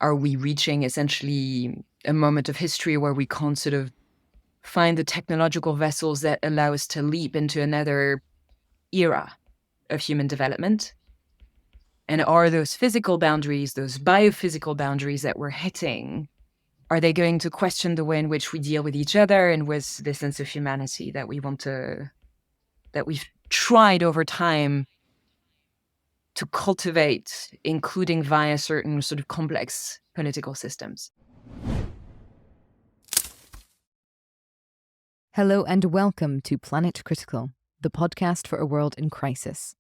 Are we reaching essentially a moment of history where we can't sort of find the technological vessels that allow us to leap into another era of human development? And are those physical boundaries, those biophysical boundaries that we're hitting, are they going to question the way in which we deal with each other and with the sense of humanity that that we've tried over time to cultivate, including via certain sort of complex political systems? Hello and welcome to Planet Critical, the podcast for a world in crisis.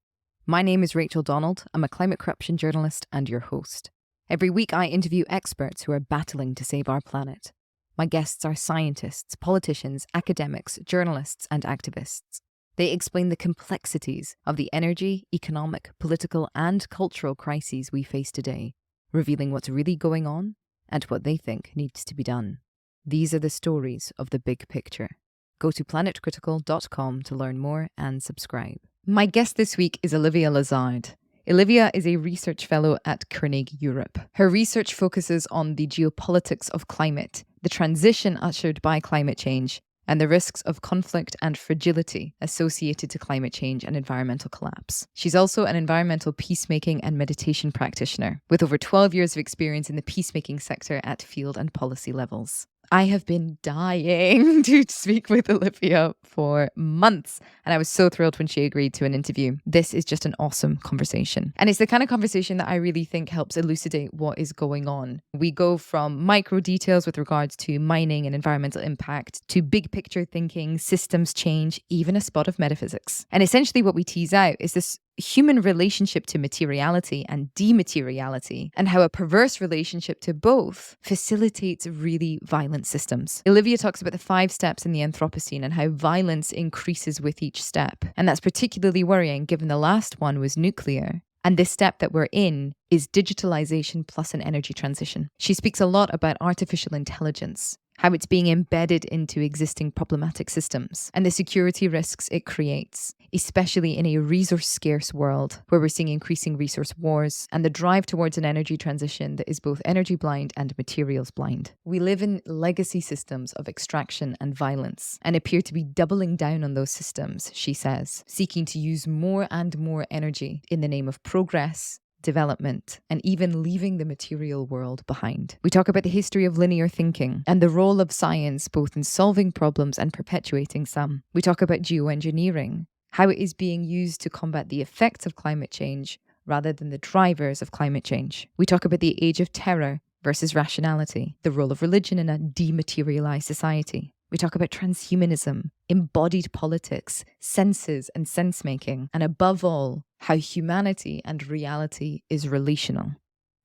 My name is Rachel Donald. I'm a climate corruption journalist and your host. Every week I interview experts who are battling to save our planet. My guests are scientists, politicians, academics, journalists, and activists. They explain the complexities of the energy, economic, political, and cultural crises we face today, revealing what's really going on and what they think needs to be done. These are the stories of the big picture. Go to planetcritical.com to learn more and subscribe. My guest this week is Olivia Lazard. Olivia is a research fellow at Carnegie Europe. Her research focuses on the geopolitics of climate, the transition ushered by climate change, and the risks of conflict and fragility associated to climate change and environmental collapse. She's also an environmental peacemaking and meditation practitioner, with over 12 years of experience in the peacemaking sector at field and policy levels. I have been dying to speak with Olivia for months, and I was so thrilled when she agreed to an interview. This is just an awesome conversation. And it's the kind of conversation that I really think helps elucidate what is going on. We go from micro details with regards to mining and environmental impact to big picture thinking, systems change, even a spot of metaphysics. And essentially what we tease out is this human relationship to materiality and demateriality, and how a perverse relationship to both facilitates really violent systems. Olivia talks about the 5 steps in the Anthropocene and how violence increases with each step. And that's particularly worrying given the last one was nuclear. And this step that we're in is digitalization plus an energy transition. She speaks a lot about artificial intelligence, how it's being embedded into existing problematic systems, and the security risks it creates, especially in a resource-scarce world where we're seeing increasing resource wars and the drive towards an energy transition that is both energy blind and materials blind. We live in legacy systems of extraction and violence and appear to be doubling down on those systems, she says, seeking to use more and more energy in the name of progress, development, and even leaving the material world behind. We talk about the history of linear thinking and the role of science both in solving problems and perpetuating some. We talk about geoengineering, how it is being used to combat the effects of climate change rather than the drivers of climate change. We talk about the age of terror versus rationality, the role of religion in a dematerialized society. We talk about transhumanism, embodied politics, senses and sense-making, and above all, how humanity and reality is relational.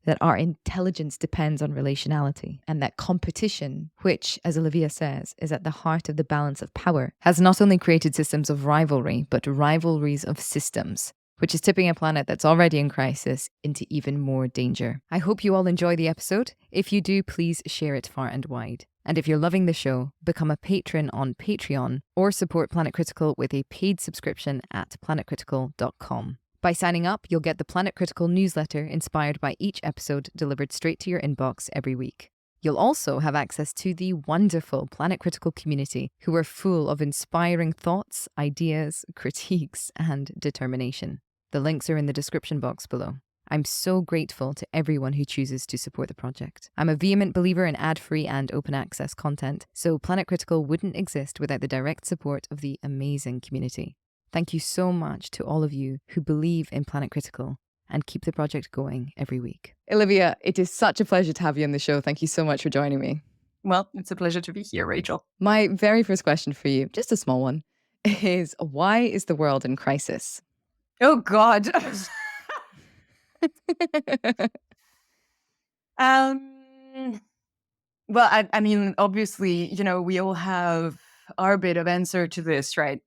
That our intelligence depends on relationality, and that competition, which, as Olivia says, is at the heart of the balance of power, has not only created systems of rivalry, but rivalries of systems, which is tipping a planet that's already in crisis into even more danger. I hope you all enjoy the episode. If you do, please share it far and wide. And if you're loving the show, become a patron on Patreon or support Planet Critical with a paid subscription at planetcritical.com. By signing up, you'll get the Planet Critical newsletter inspired by each episode delivered straight to your inbox every week. You'll also have access to the wonderful Planet Critical community who are full of inspiring thoughts, ideas, critiques, and determination. The links are in the description box below. I'm so grateful to everyone who chooses to support the project. I'm a vehement believer in ad-free and open access content, so Planet Critical wouldn't exist without the direct support of the amazing community. Thank you so much to all of you who believe in Planet Critical and keep the project going every week. Olivia, it is such a pleasure to have you on the show. Thank you so much for joining me. Well, it's a pleasure to be here, Rachel. My very first question for you, just a small one, is why is the world in crisis? Oh, God. Well, I mean, obviously, we all have our bit of answer to this, right?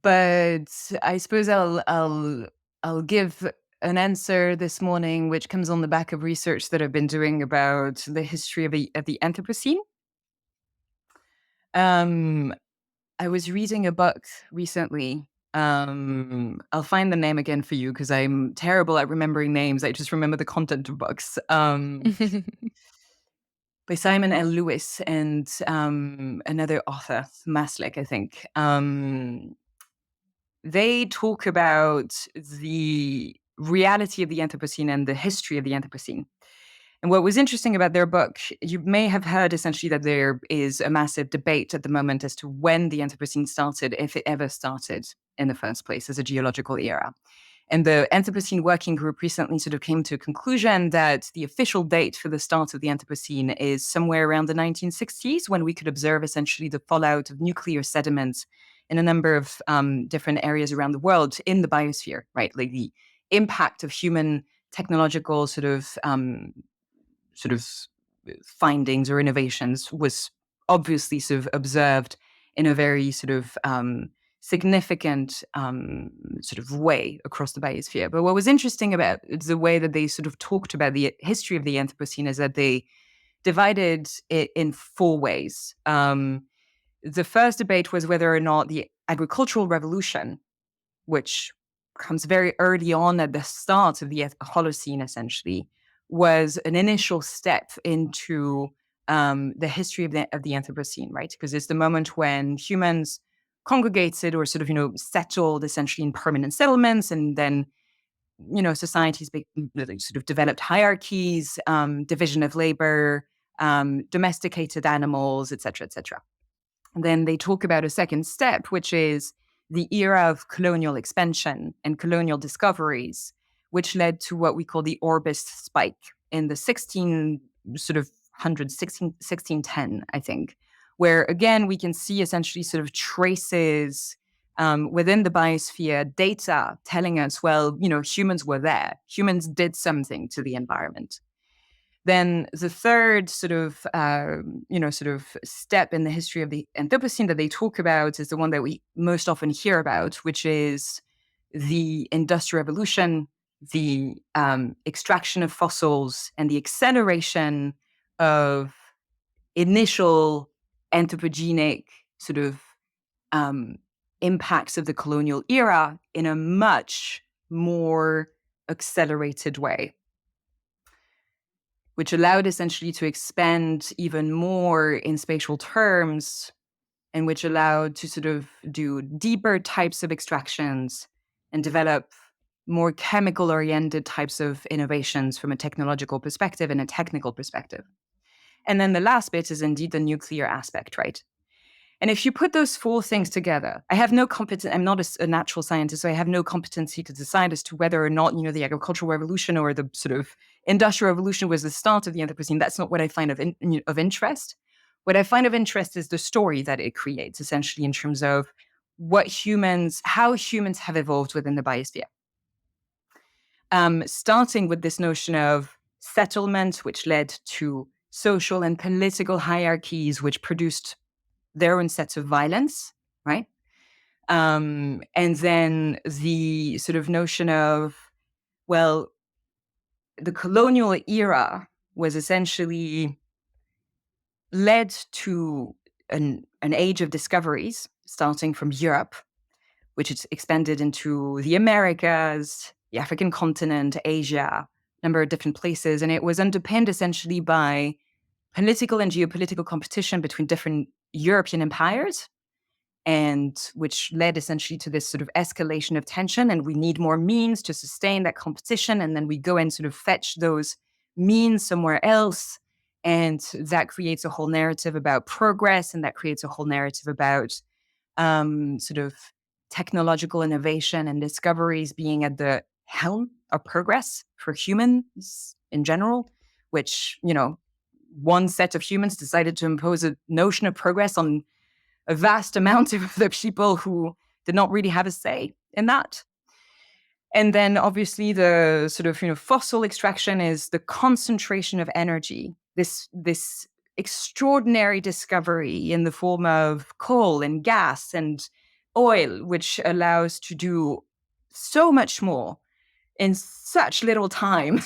But I suppose I'll give an answer this morning, which comes on the back of research that I've been doing about the history of the Anthropocene. I was reading a book recently I'll find the name again for you because I'm terrible at remembering names. I just remember the content of books. By Simon L. Lewis and another author, Maslick, I think. They talk about the reality of the Anthropocene and the history of the Anthropocene. And what was interesting about their book, you may have heard essentially that there is a massive debate at the moment as to when the Anthropocene started, if it ever started in the first place as a geological era. And the Anthropocene Working Group recently sort of came to a conclusion that the official date for the start of the Anthropocene is somewhere around the 1960s, when we could observe essentially the fallout of nuclear sediments in a number of different areas around the world in the biosphere, right? Like the impact of human technological sort of findings or innovations was obviously sort of observed in a very sort of significant sort of way across the biosphere. But what was interesting about the way that they sort of talked about the history of the Anthropocene is that they divided it in four ways. The first debate was whether or not the agricultural revolution, which comes very early on at the start of the Holocene, essentially, was an initial step into the history of the Anthropocene, right? Because it's the moment when humans congregated or sort of, settled essentially in permanent settlements, and then, societies sort of developed hierarchies, division of labor, domesticated animals, et cetera, et cetera. And then they talk about a second step, which is the era of colonial expansion and colonial discoveries, which led to what we call the Orbis spike in the 1610, I think, where again, we can see essentially sort of traces within the biosphere, data telling us, well, humans were there. Humans did something to the environment. Then the third sort of step in the history of the Anthropocene that they talk about is the one that we most often hear about, which is the Industrial Revolution, the extraction of fossils, and the acceleration of initial anthropogenic sort of impacts of the colonial era in a much more accelerated way, which allowed essentially to expand even more in spatial terms, and which allowed to sort of do deeper types of extractions and develop more chemical-oriented types of innovations from a technological perspective and a technical perspective. And then the last bit is indeed the nuclear aspect, right? And if you put those four things together, I have no competence. I'm not a natural scientist, so I have no competency to decide as to whether or not, the agricultural revolution or the sort of industrial revolution was the start of the Anthropocene. That's not what I find of interest. What I find of interest is the story that it creates, essentially, in terms of how humans have evolved within the biosphere. Starting with this notion of settlement, which led to social and political hierarchies, which produced their own sets of violence, right? And then the sort of notion of, well, the colonial era was essentially led to an age of discoveries, starting from Europe, which is expanded into the Americas, the African continent, Asia, a number of different places. And it was underpinned essentially by political and geopolitical competition between different European empires, and which led essentially to this sort of escalation of tension. And we need more means to sustain that competition. And then we go and sort of fetch those means somewhere else. And that creates a whole narrative about progress. And that creates a whole narrative about sort of technological innovation and discoveries being at the helm of progress for humans in general, which, one set of humans decided to impose a notion of progress on a vast amount of the people who did not really have a say in that. And then obviously the sort of, fossil extraction is the concentration of energy, this extraordinary discovery in the form of coal and gas and oil, which allows to do so much more in such little time.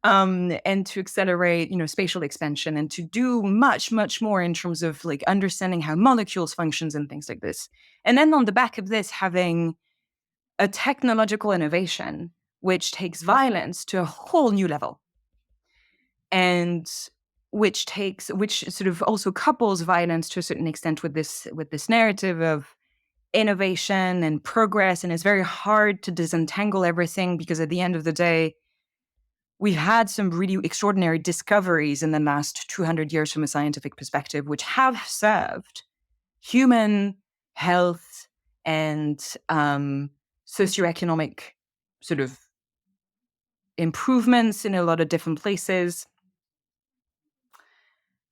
And to accelerate, spatial expansion, and to do much, much more in terms of like understanding how molecules functions and things like this. And then on the back of this, having a technological innovation which takes violence to a whole new level, and which sort of also couples violence to a certain extent with this narrative of innovation and progress. And it's very hard to disentangle everything, because at the end of the day, we've had some really extraordinary discoveries in the last 200 years from a scientific perspective, which have served human health and socioeconomic sort of improvements in a lot of different places.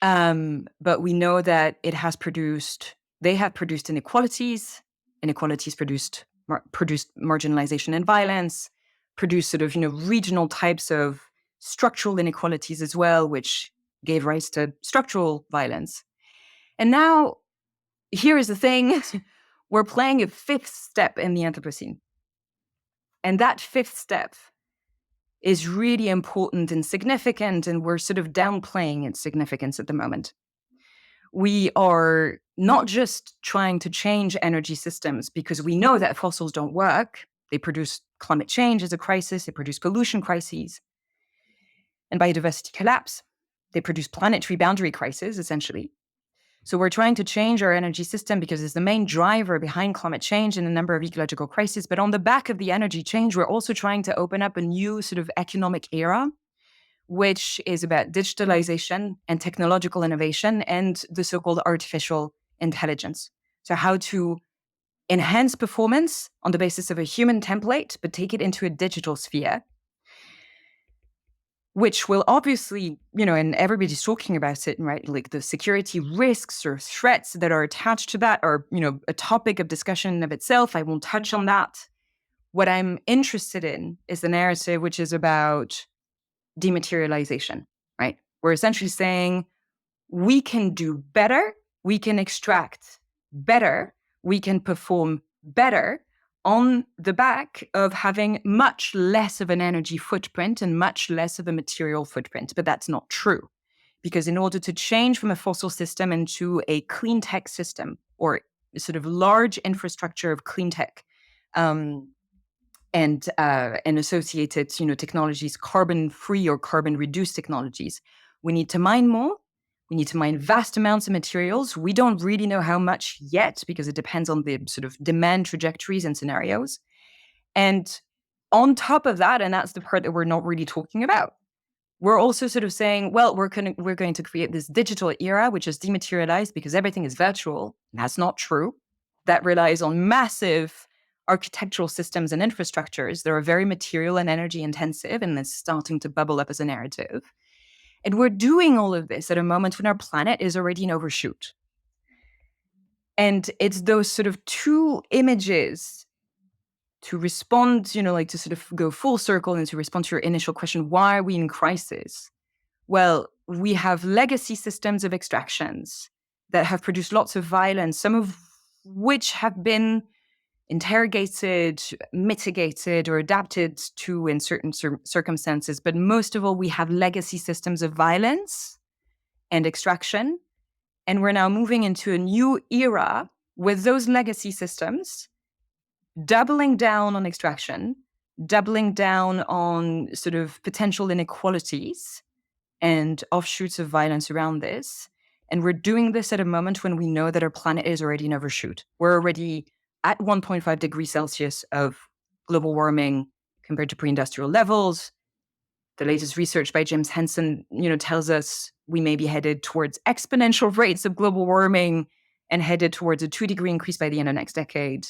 But we know that they have produced inequalities. Inequalities produced marginalization and violence, produced sort of, regional types of structural inequalities as well, which gave rise to structural violence. And now, here is the thing. We're playing a fifth step in the Anthropocene. And that fifth step is really important and significant, and we're sort of downplaying its significance at the moment. We are not just trying to change energy systems because we know that fossils don't work. They produce climate change as a crisis, they produce pollution crises and biodiversity collapse. They produce planetary boundary crises, essentially. So we're trying to change our energy system because it's the main driver behind climate change and a number of ecological crises. But on the back of the energy change, we're also trying to open up a new sort of economic era, which is about digitalization and technological innovation and the so-called artificial intelligence. So how to enhance performance on the basis of a human template, but take it into a digital sphere, which will obviously, and everybody's talking about it, right? Like the security risks or threats that are attached to that are, a topic of discussion of itself. I won't touch on that. What I'm interested in is the narrative, which is about dematerialisation, right? We're essentially saying we can do better, we can extract better, we can perform better on the back of having much less of an energy footprint and much less of a material footprint. But that's not true, because in order to change from a fossil system into a clean tech system, or sort of large infrastructure of clean tech, and associated, technologies, carbon-free or carbon-reduced technologies, we need to mine more. We need to mine vast amounts of materials. We don't really know how much yet, because it depends on the sort of demand trajectories and scenarios. And on top of that, and that's the part that we're not really talking about, we're also sort of saying, well, we're going to create this digital era, which is dematerialized because everything is virtual. That's not true. That relies on massive architectural systems and infrastructures that are very material and energy intensive, and it's starting to bubble up as a narrative. And we're doing all of this at a moment when our planet is already in overshoot. And it's those sort of two images to respond, to sort of go full circle and to respond to your initial question, why are we in crisis? Well, we have legacy systems of extractions that have produced lots of violence, some of which have been interrogated, mitigated, or adapted to in certain circumstances. But most of all, we have legacy systems of violence and extraction. And we're now moving into a new era with those legacy systems doubling down on extraction, doubling down on sort of potential inequalities and offshoots of violence around this. And we're doing this at a moment when we know that our planet is already in overshoot. We're already at 1.5 degrees Celsius of global warming compared to pre-industrial levels. The latest research by James Hansen, tells us we may be headed towards exponential rates of global warming and headed towards a 2-degree increase by the end of next decade.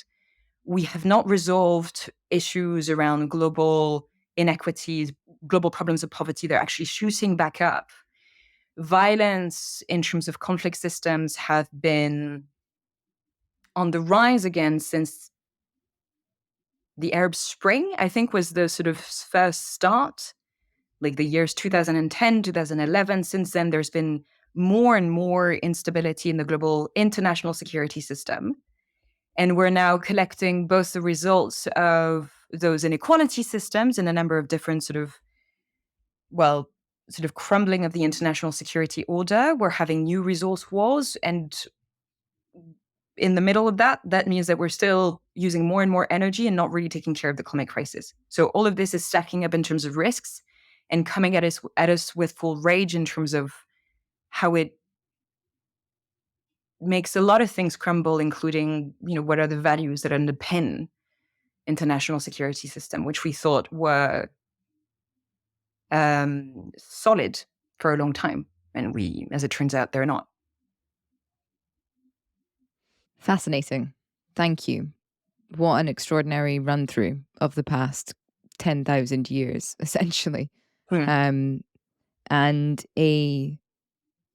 We have not resolved issues around global inequities, global problems of poverty. They're actually shooting back up. Violence in terms of conflict systems have been on the rise again since the Arab Spring, I think, was the sort of first start, like the years 2010, 2011. Since then, there's been more and more instability in the global international security system. And we're now collecting both the results of those inequality systems in a number of different sort of crumbling of the international security order. We're having new resource wars, and in the middle of that, that means that we're still using more and more energy and not really taking care of the climate crisis. So all of this is stacking up in terms of risks and coming at us with full rage in terms of how it makes a lot of things crumble, including, what are the values that underpin international security system, which we thought were solid for a long time. And as it turns out, they're not. Fascinating. Thank you. What an extraordinary run through of the past 10,000 years, essentially. And a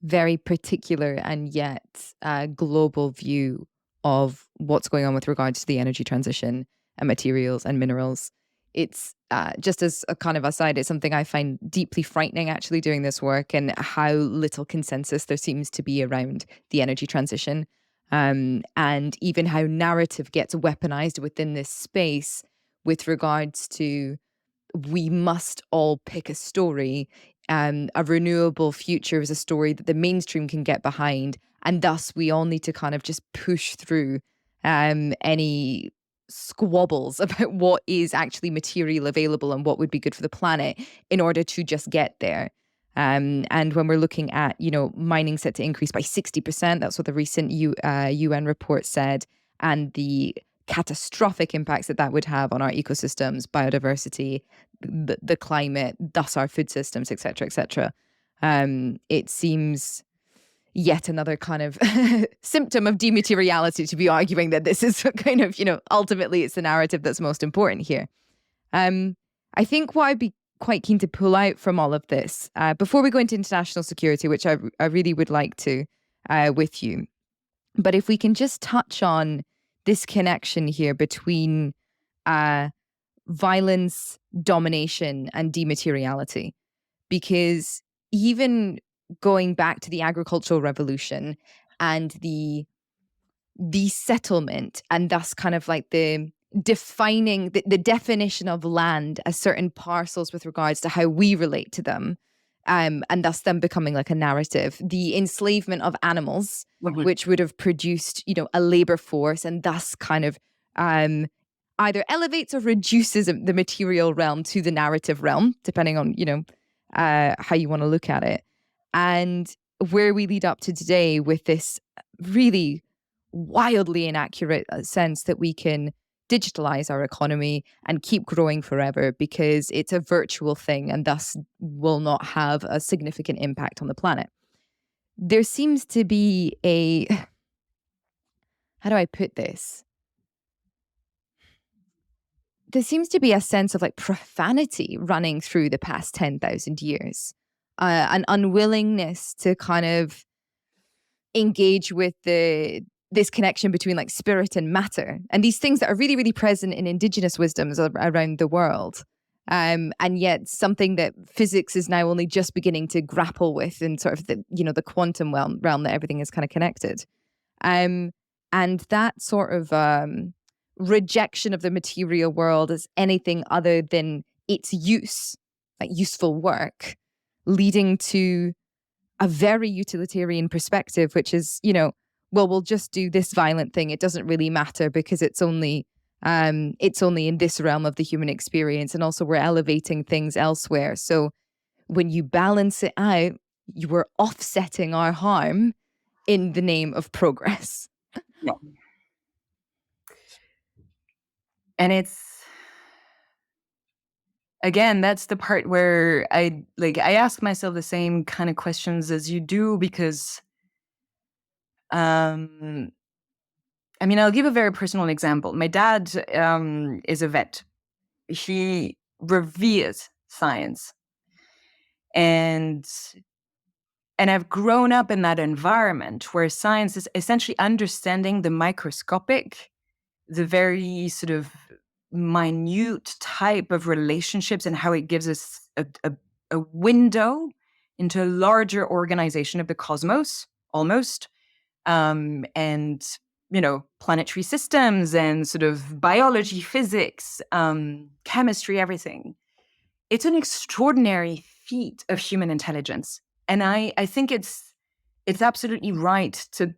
very particular and yet global view of what's going on with regards to the energy transition and materials and minerals. It's just as a kind of aside, it's something I find deeply frightening actually doing this work, and how little consensus there seems to be around the energy transition. And even how narrative gets weaponized within this space with regards to, we must all pick a story. A renewable future is a story that the mainstream can get behind. And thus we all need to kind of just push through any squabbles about what is actually material available and what would be good for the planet in order to just get there. And when we're looking at, mining set to increase by 60%, that's what the recent UN report said, and the catastrophic impacts that would have on our ecosystems, biodiversity, the climate, thus our food systems, et cetera, et cetera. It seems yet another kind of symptom of demateriality to be arguing that this is kind of, ultimately it's the narrative that's most important here. I think what I'd be quite keen to pull out from all of this, before we go into international security, which I really would like to with you, but if we can just touch on this connection here between violence, domination, and demateriality. Because even going back to the agricultural revolution and the settlement, and thus kind of like the defining the definition of land as certain parcels with regards to how we relate to them, and thus them becoming like a narrative, the enslavement of animals, which would have produced, a labor force, and thus kind of either elevates or reduces the material realm to the narrative realm, depending on, how you want to look at it. And where we lead up to today with this really wildly inaccurate sense that we can digitalize our economy and keep growing forever because it's a virtual thing and thus will not have a significant impact on the planet. There seems to be how do I put this? There seems to be a sense of like profanity running through the past 10,000 years, an unwillingness to kind of engage with this connection between like spirit and matter, and these things that are really, really present in indigenous wisdoms around the world. And yet something that physics is now only just beginning to grapple with in sort of the quantum realm that everything is kind of connected. And that sort of rejection of the material world as anything other than its use, like useful work, leading to a very utilitarian perspective, which is, well, we'll just do this violent thing. It doesn't really matter because it's only in this realm of the human experience. And also we're elevating things elsewhere. So when you balance it out, you are offsetting our harm in the name of progress. Yeah. And again, that's the part where I ask myself the same kind of questions as you do, because I'll give a very personal example. My dad is a vet. He reveres science. And I've grown up in that environment where science is essentially understanding the microscopic, the very sort of minute type of relationships, and how it gives us a window into a larger organization of the cosmos, almost, and planetary systems and sort of biology, physics, chemistry, everything. It's an extraordinary feat of human intelligence, and I think it's absolutely right to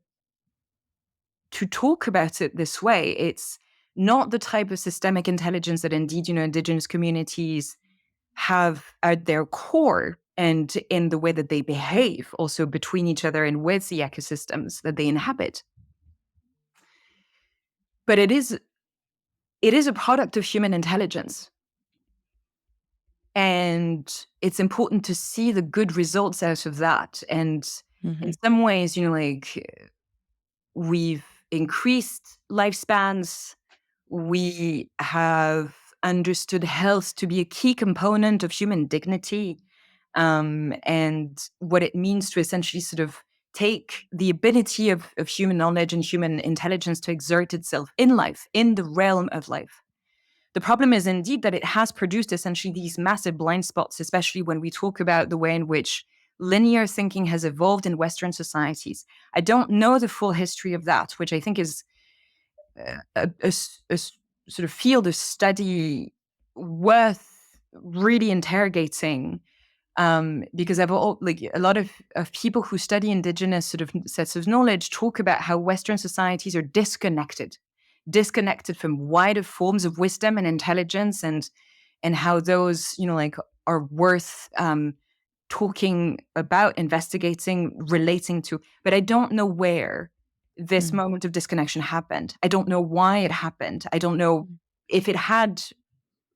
to talk about it this way. It's not the type of systemic intelligence that indeed, indigenous communities have at their core and in the way that they behave also between each other and with the ecosystems that they inhabit. But it is a product of human intelligence. And it's important to see the good results out of that. And in some ways, we've increased lifespans. We have understood health to be a key component of human dignity, and what it means to essentially sort of take the ability of human knowledge and human intelligence to exert itself in life, in the realm of life. The problem is indeed that it has produced essentially these massive blind spots, especially when we talk about the way in which linear thinking has evolved in Western societies. I don't know the full history of that, which I think is a sort of field of study worth really interrogating, because a lot of people who study indigenous sort of sets of knowledge talk about how Western societies are disconnected from wider forms of wisdom and intelligence, and how those are worth talking about, investigating, relating to. But I don't know where this moment of disconnection happened. I don't know why it happened. I don't know if it had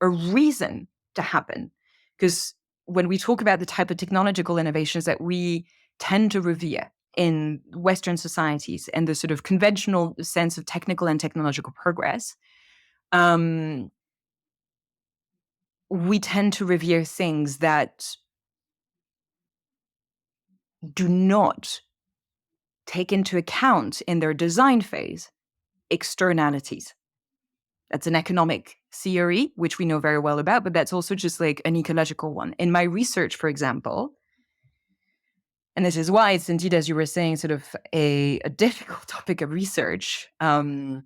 a reason to happen. Because when we talk about the type of technological innovations that we tend to revere in Western societies and the sort of conventional sense of technical and technological progress, we tend to revere things that do not take into account in their design phase externalities. That's an economic theory, which we know very well about, but that's also just like an ecological one. In my research, for example, and this is why it's indeed, as you were saying, sort of a difficult topic of research. When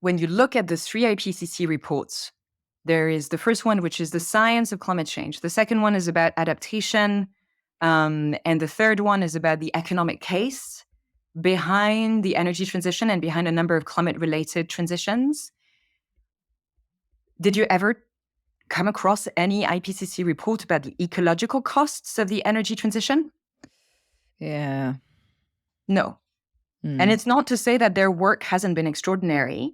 you look at the 3 IPCC reports, there is the first one, which is the science of climate change. The second one is about adaptation. And the third one is about the economic case behind the energy transition and behind a number of climate-related transitions. Did you ever come across any IPCC report about the ecological costs of the energy transition? Yeah. No. And it's not to say that their work hasn't been extraordinary.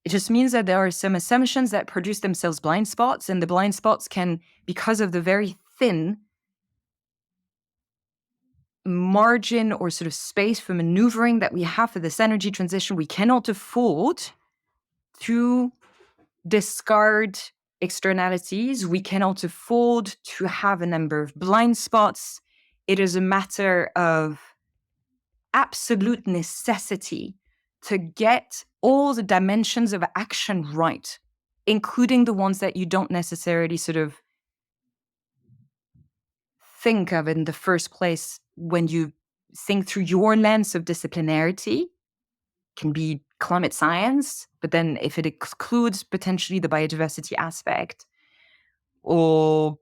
It just means that there are some assumptions that produce themselves blind spots, and the blind spots can, because of the very thin margin or sort of space for maneuvering that we have for this energy transition, we cannot afford to discard externalities. We cannot afford to have a number of blind spots. It is a matter of absolute necessity to get all the dimensions of action right, including the ones that you don't necessarily sort of think of in the first place when you think through your lens of disciplinarity. Can be climate science, but then if it excludes potentially the biodiversity aspect or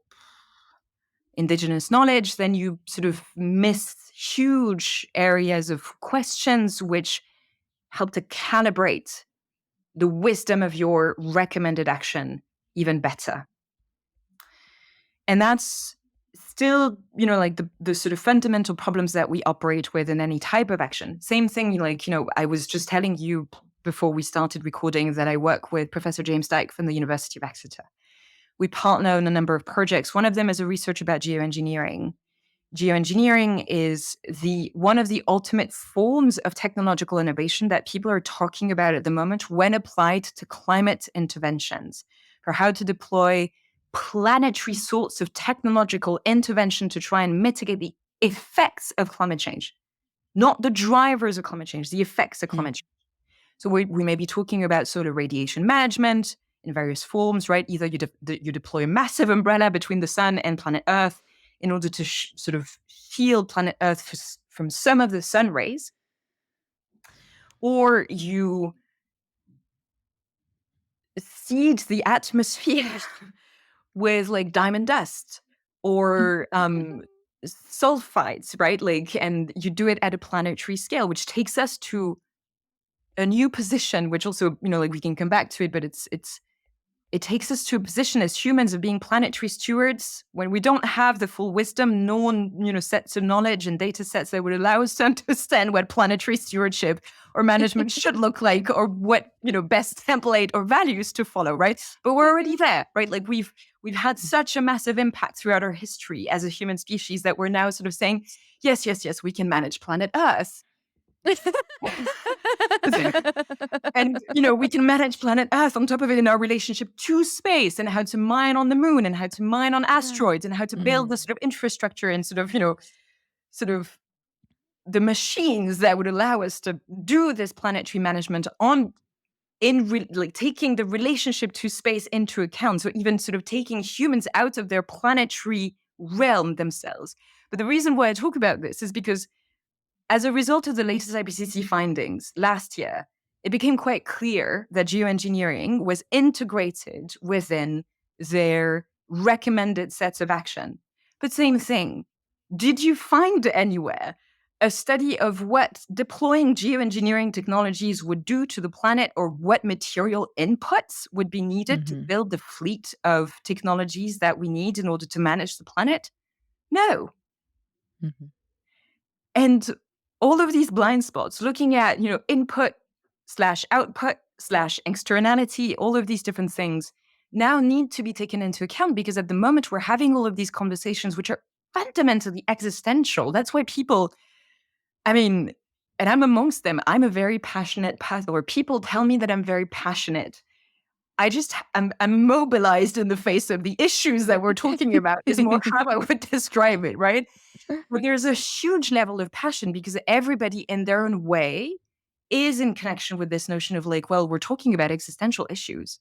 indigenous knowledge, then you sort of miss huge areas of questions which help to calibrate the wisdom of your recommended action even better. And that's still, like the sort of fundamental problems that we operate with in any type of action. Same thing, I was just telling you before we started recording that I work with Professor James Dyke from the University of Exeter. We partner on a number of projects. One of them is a research about geoengineering. Geoengineering is one of the ultimate forms of technological innovation that people are talking about at the moment when applied to climate interventions, for how to deploy planetary sorts of technological intervention to try and mitigate the effects of climate change, not the drivers of climate change, the effects of climate change. So we may be talking about solar radiation management in various forms, right? Either you deploy a massive umbrella between the sun and planet Earth in order to sort of shield planet Earth from some of the sun rays, or you seed the atmosphere with like diamond dust, or sulfides, right? Like, and you do it at a planetary scale, which takes us to a new position, which also, like we can come back to it, but it takes us to a position as humans of being planetary stewards when we don't have the full wisdom, known, sets of knowledge and data sets that would allow us to understand what planetary stewardship or management should look like, or what, best template or values to follow, right? But we're already there, right? Like we've had such a massive impact throughout our history as a human species that we're now sort of saying, yes, yes, yes, we can manage planet Earth. And, we can manage planet Earth on top of it in our relationship to space, and how to mine on the moon, and how to mine on asteroids, and how to build the sort of infrastructure and sort of the machines that would allow us to do this planetary management like taking the relationship to space into account. So even sort of taking humans out of their planetary realm themselves. But the reason why I talk about this is because as a result of the latest IPCC findings last year, it became quite clear that geoengineering was integrated within their recommended sets of action. But same thing, did you find anywhere a study of what deploying geoengineering technologies would do to the planet, or what material inputs would be needed to build the fleet of technologies that we need in order to manage the planet? No. And all of these blind spots, looking at, input / output / externality, all of these different things now need to be taken into account, because at the moment we're having all of these conversations which are fundamentally existential. That's why people, and I'm amongst them, I'm a very passionate person, or people tell me that I'm very passionate. I'm mobilized in the face of the issues that we're talking about, is more how I would describe it, right? But there's a huge level of passion, because everybody in their own way is in connection with this notion of like, well, we're talking about existential issues.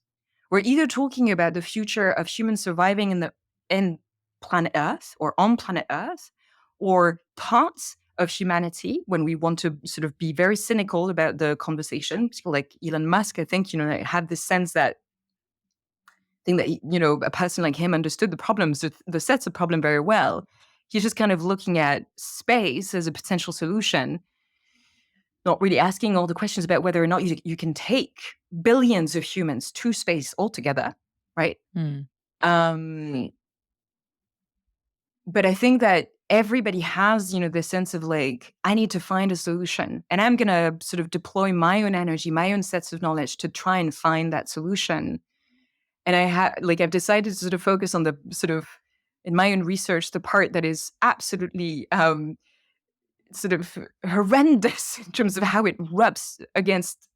We're either talking about the future of humans surviving in planet Earth, or on planet Earth, or parts of humanity, when we want to sort of be very cynical about the conversation. People like Elon Musk, I think, have this sense that a person like him understood the problems, the sets of problem very well. He's just kind of looking at space as a potential solution, not really asking all the questions about whether or not you can take billions of humans to space altogether, right? But I think that everybody has, this sense of like, I need to find a solution, and I'm going to sort of deploy my own energy, my own sets of knowledge to try and find that solution. And I've decided to sort of focus on the sort of, in my own research, the part that is absolutely sort of horrendous in terms of how it rubs against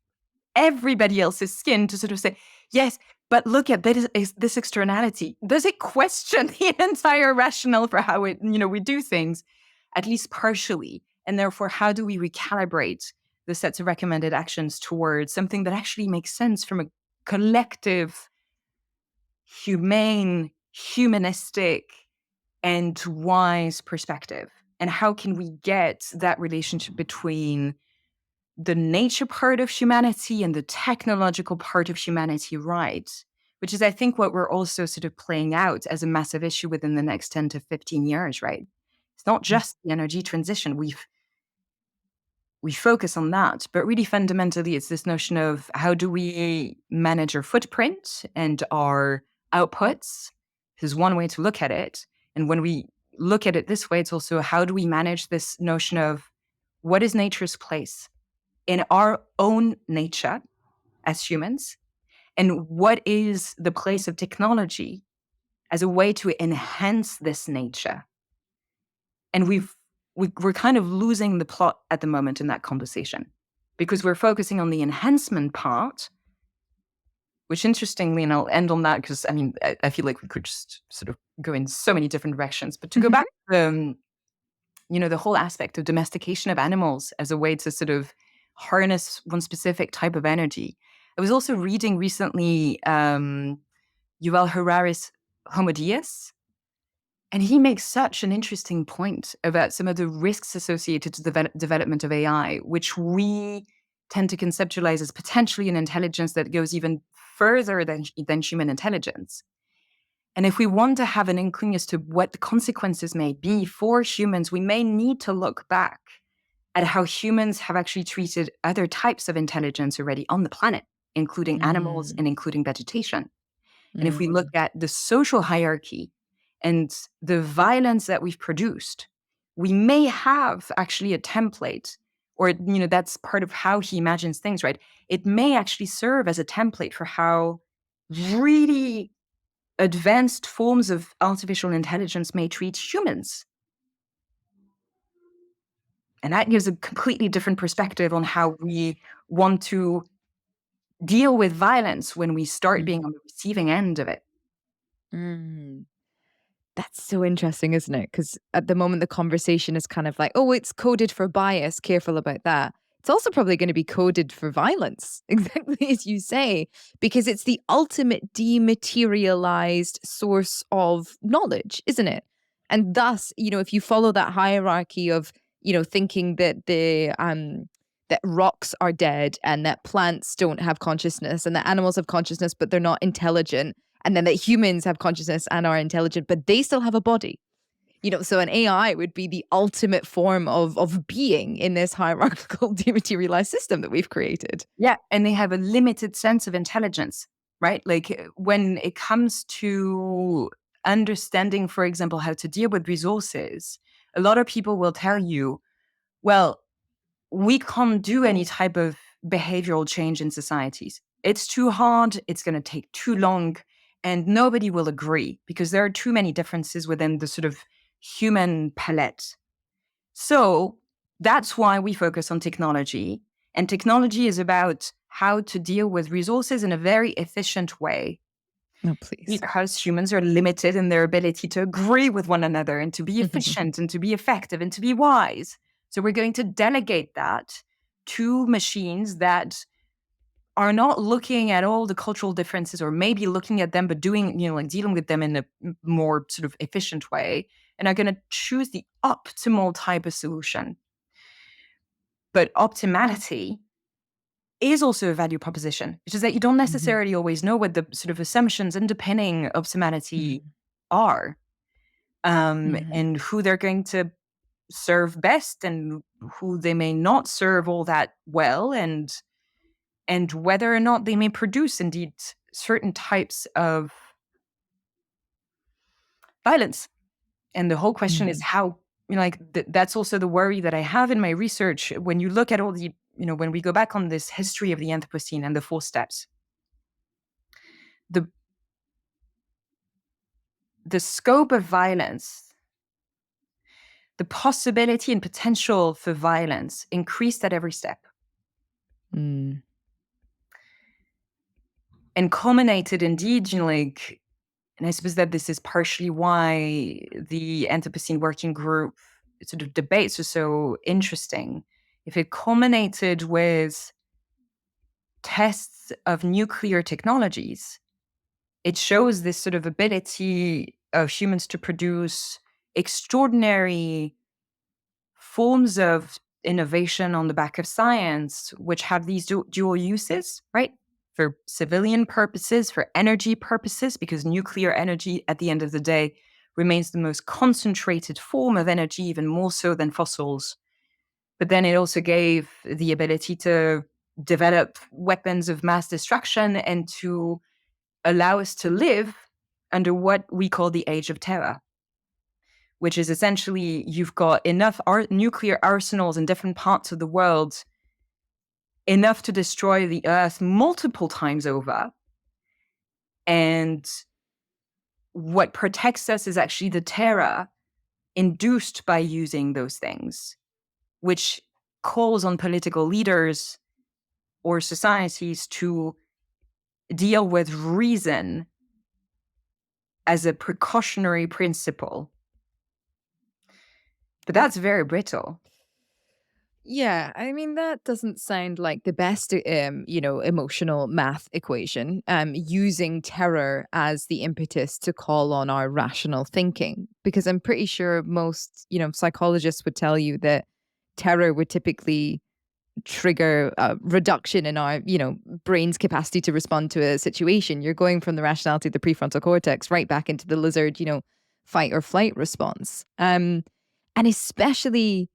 everybody else's skin, to sort of say, yes, but look at this externality. Does it question the entire rationale for how we do things, at least partially? And therefore, how do we recalibrate the sets of recommended actions towards something that actually makes sense from a collective, humane, humanistic, and wise perspective? And how can we get that relationship between the nature part of humanity and the technological part of humanity right? Which is, I think, what we're also sort of playing out as a massive issue within the next 10 to 15 years, right? It's not just the energy transition. We focus on that, but really fundamentally, it's this notion of how do we manage our footprint and our outputs. This is one way to look at it. And when we look at it this way, it's also how do we manage this notion of what is nature's place in our own nature as humans, and what is the place of technology as a way to enhance this nature. And we're kind of losing the plot at the moment in that conversation, because we're focusing on the enhancement part, which interestingly, and I'll end on that because I feel like we could just sort of go in so many different directions. But to go back to the whole aspect of domestication of animals as a way to sort of harness one specific type of energy. I was also reading recently Yuval Harari's Homo Deus, and he makes such an interesting point about some of the risks associated to the development of AI, which we tend to conceptualize as potentially an intelligence that goes even further than human intelligence. And if we want to have an inkling as to what the consequences may be for humans, we may need to look back at how humans have actually treated other types of intelligence already on the planet, including animals Mm, and including vegetation. And if we look mm, at the social hierarchy and the violence that we've produced, we may have actually a template, or, that's part of how he imagines things, right? It may actually serve as a template for how really advanced forms of artificial intelligence may treat humans. And that gives a completely different perspective on how we want to deal with violence when we start being mhm, on the receiving end of it. mm. That's so interesting, isn't it? Because at the moment, the conversation is kind of like, oh, it's coded for bias, careful about that. It's also probably going to be coded for violence, exactly as you say, because it's the ultimate dematerialized source of knowledge, isn't it? And thus, if you follow that hierarchy of, thinking that that rocks are dead and that plants don't have consciousness and that animals have consciousness, but they're not intelligent, and then that humans have consciousness and are intelligent, but they still have a body. So an AI would be the ultimate form of being in this hierarchical dematerialized system that we've created. Yeah, and they have a limited sense of intelligence, right? Like when it comes to understanding, for example, how to deal with resources, a lot of people will tell you, well, we can't do any type of behavioral change in societies. It's too hard, it's going to take too long, and nobody will agree because there are too many differences within the sort of human palette. So that's why we focus on technology. And technology is about how to deal with resources in a very efficient way Oh, please. because humans are limited in their ability to agree with one another and to be efficient and to be effective and to be wise. So we're going to delegate that to machines that are not looking at all the cultural differences or maybe looking at them, but doing, like dealing with them in a more sort of efficient way and are going to choose the optimal type of solution. But optimality is also a value proposition, which is that you don't Mhm, necessarily always know what the sort of assumptions underpinning optimality mhm, are, mhm, and who they're going to serve best and who they may not serve all that well, and whether or not they may produce indeed certain types of violence. And the whole question is mhm, how, that's also the worry that I have in my research. When you look at all the, when we go back on this history of the Anthropocene and the 4 steps, the the scope of violence, the possibility and potential for violence increased at every step mm, and culminated indeed, and I suppose that this is partially why the Anthropocene Working Group sort of debates are so interesting. If it culminated with tests of nuclear technologies, it shows this sort of ability of humans to produce extraordinary forms of innovation on the back of science, which have these dual uses, right? For civilian purposes, for energy purposes, because nuclear energy at the end of the day remains the most concentrated form of energy, even more so than fossils. But then it also gave the ability to develop weapons of mass destruction and to allow us to live under what we call the age of terror, which is essentially you've got enough nuclear arsenals in different parts of the world, enough to destroy the earth multiple times over. And what protects us is actually the terror induced by using those things, which calls on political leaders or societies to deal with reason as a precautionary principle. But that's very brittle. Yeah, I mean that doesn't sound like the best emotional math equation, using terror as the impetus to call on our rational thinking, because I'm pretty sure most, psychologists would tell you that terror would typically trigger a reduction in our, brain's capacity to respond to a situation. You're going from the rationality of the prefrontal cortex right back into the lizard, fight or flight response. And especially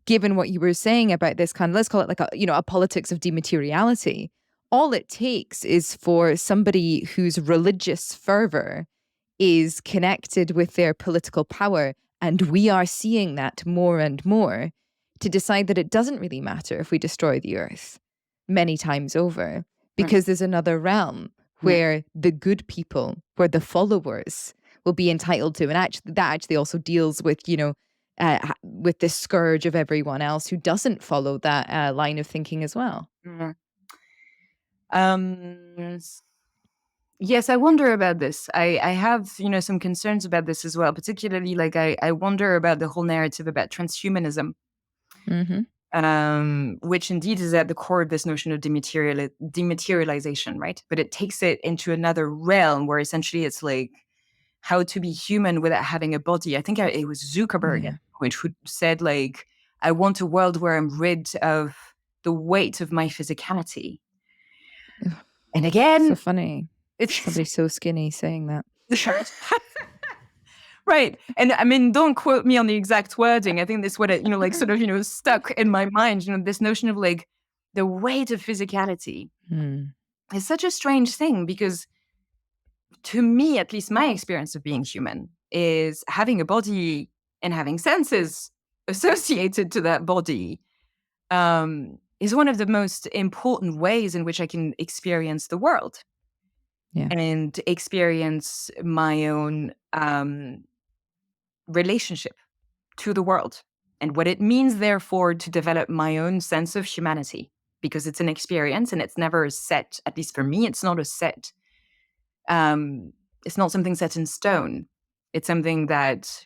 given what you were saying about this kind of, let's call it like a politics of demateriality, all it takes is for somebody whose religious fervor is connected with their political power, and we are seeing that more and more, to decide that it doesn't really matter if we destroy the earth many times over, because there's another realm where the good people, where the followers will be entitled to. And actually, that actually also deals with, with the scourge of everyone else who doesn't follow that line of thinking as well. Yes, I wonder about this. I have, some concerns about this as well, particularly like I wonder about the whole narrative about transhumanism, which indeed is at the core of this notion of dematerialization, right? But it takes it into another realm where essentially it's like how to be human without having a body. I think it was Zuckerberg who said, like, I want a world where I'm rid of the weight of my physicality. And again, so funny. It's somebody so skinny saying that. Right. And I mean, don't quote me on the exact wording. I think this what it, sort of, stuck in my mind, this notion of like the weight of physicality is such a strange thing, because to me, at least my experience of being human is having a body and having senses associated to that body is one of the most important ways in which I can experience the world. And experience my own relationship to the world and what it means, therefore, to develop my own sense of humanity, because it's an experience and it's never a set. At least for me, it's not a set. It's not something set in stone. It's something that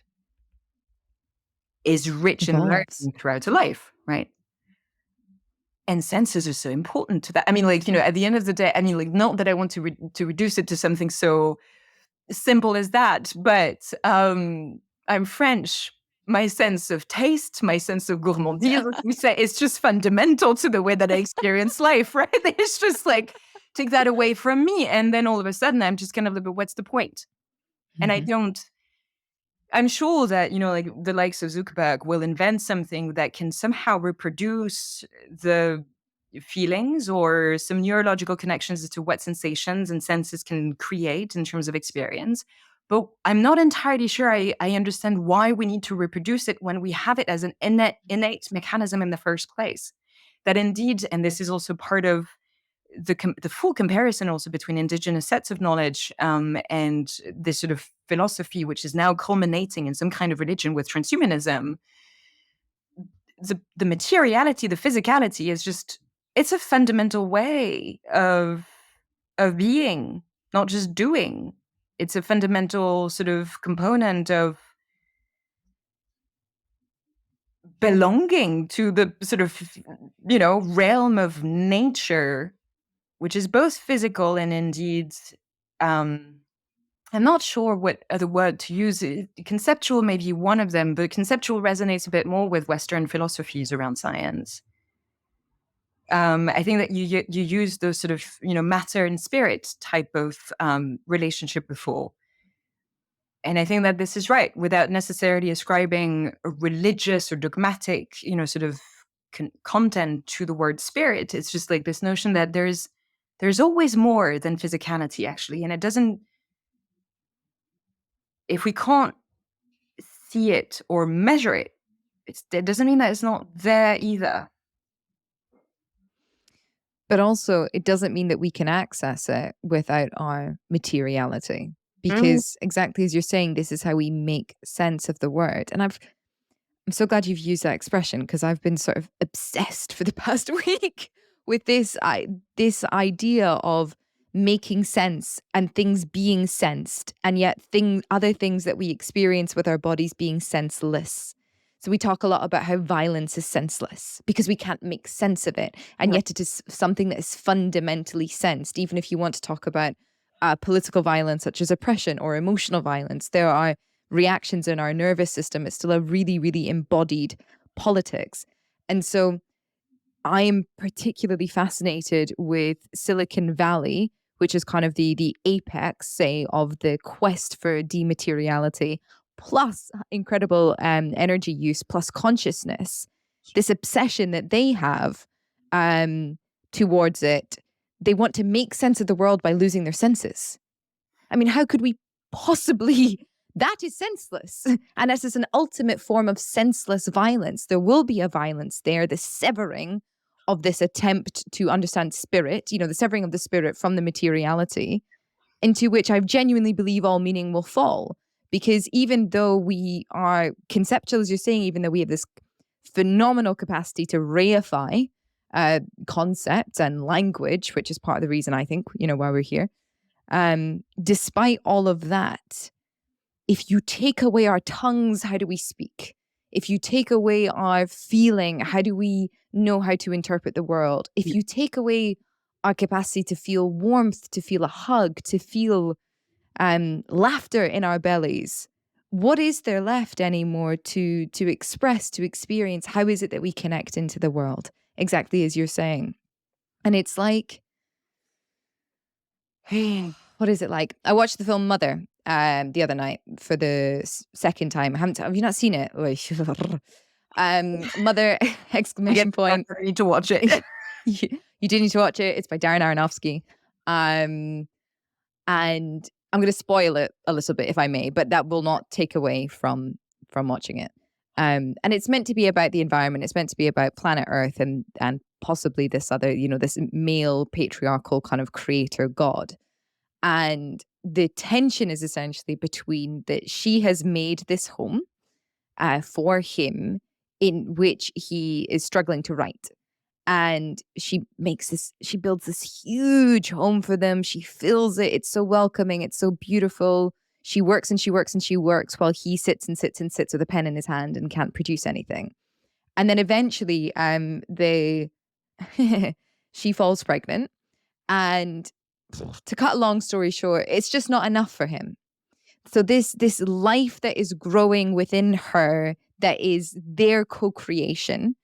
is rich in learning throughout a life, right? And senses are so important to that. I mean, like, at the end of the day, I mean, like, not that I want to reduce it to something so simple as that, but I'm French. My sense of taste, my sense of gourmandise, we say, it's just fundamental to the way that I experience life, right? It's just like, take that away from me, and then all of a sudden, I'm just kind of like, but what's the point? And I'm sure that, like the likes of Zuckerberg will invent something that can somehow reproduce the feelings or some neurological connections as to what sensations and senses can create in terms of experience. But I'm not entirely sure I understand why we need to reproduce it when we have it as an innate mechanism in the first place. That indeed, and this is also part of the full comparison also between indigenous sets of knowledge and this sort of philosophy, which is now culminating in some kind of religion with transhumanism. The materiality, the physicality is just, it's a fundamental way of being, not just doing. It's a fundamental sort of component of belonging to the sort of, realm of nature, which is both physical and indeed, I'm not sure what other word to use. Conceptual may be one of them, but conceptual resonates a bit more with Western philosophies around science. I think that you use those sort of, matter and spirit type of relationship before. And I think that this is right, without necessarily ascribing a religious or dogmatic, sort of content to the word spirit. It's just like this notion that there's always more than physicality, actually. And it doesn't, if we can't see it or measure it, it doesn't mean that it's not there either. But also, it doesn't mean that we can access it without our materiality. Because exactly as you're saying, this is how we make sense of the word. And I'm so glad you've used that expression, because I've been sort of obsessed for the past week with this idea of making sense and things being sensed, and yet other things that we experience with our bodies being senseless. So we talk a lot about how violence is senseless because we can't make sense of it. And yet it is something that is fundamentally sensed. Even if you want to talk about political violence, such as oppression, or emotional violence, there are reactions in our nervous system. It's still a really, really embodied politics. And so I am particularly fascinated with Silicon Valley, which is kind of the apex, say, of the quest for demateriality, plus incredible energy use, plus consciousness. This obsession that they have towards it. They want to make sense of the world by losing their senses. I mean, how could we possibly? That is senseless. And this is an ultimate form of senseless violence. There will be a violence there, the severing of this attempt to understand spirit, the severing of the spirit from the materiality, into which I genuinely believe all meaning will fall. Because even though we are conceptual, as you're saying, even though we have this phenomenal capacity to reify concepts and language, which is part of the reason I think, why we're here, despite all of that, if you take away our tongues, how do we speak? If you take away our feeling, how do we know how to interpret the world? If you take away our capacity to feel warmth, to feel a hug, to feel laughter in our bellies, what is there left anymore to express, to experience? How is it that we connect into the world? Exactly as you're saying. And it's like, what is it like? I watched the film Mother the other night for the second time. Have you not seen it? Mother, exclamation point. I need to watch it. You do need to watch it. It's by Darren Aronofsky. And I'm going to spoil it a little bit if I may, but that will not take away from watching it. And it's meant to be about the environment. It's meant to be about planet Earth and possibly this other, this male patriarchal kind of creator God. And the tension is essentially between that she has made this home for him in which he is struggling to write. And she builds this huge home for them. She fills it. It's so welcoming. It's so beautiful. She works and she works and she works while he sits and sits and sits with a pen in his hand and can't produce anything. And then eventually she falls pregnant. And to cut a long story short, it's just not enough for him. So this life that is growing within her, that is their co-creation,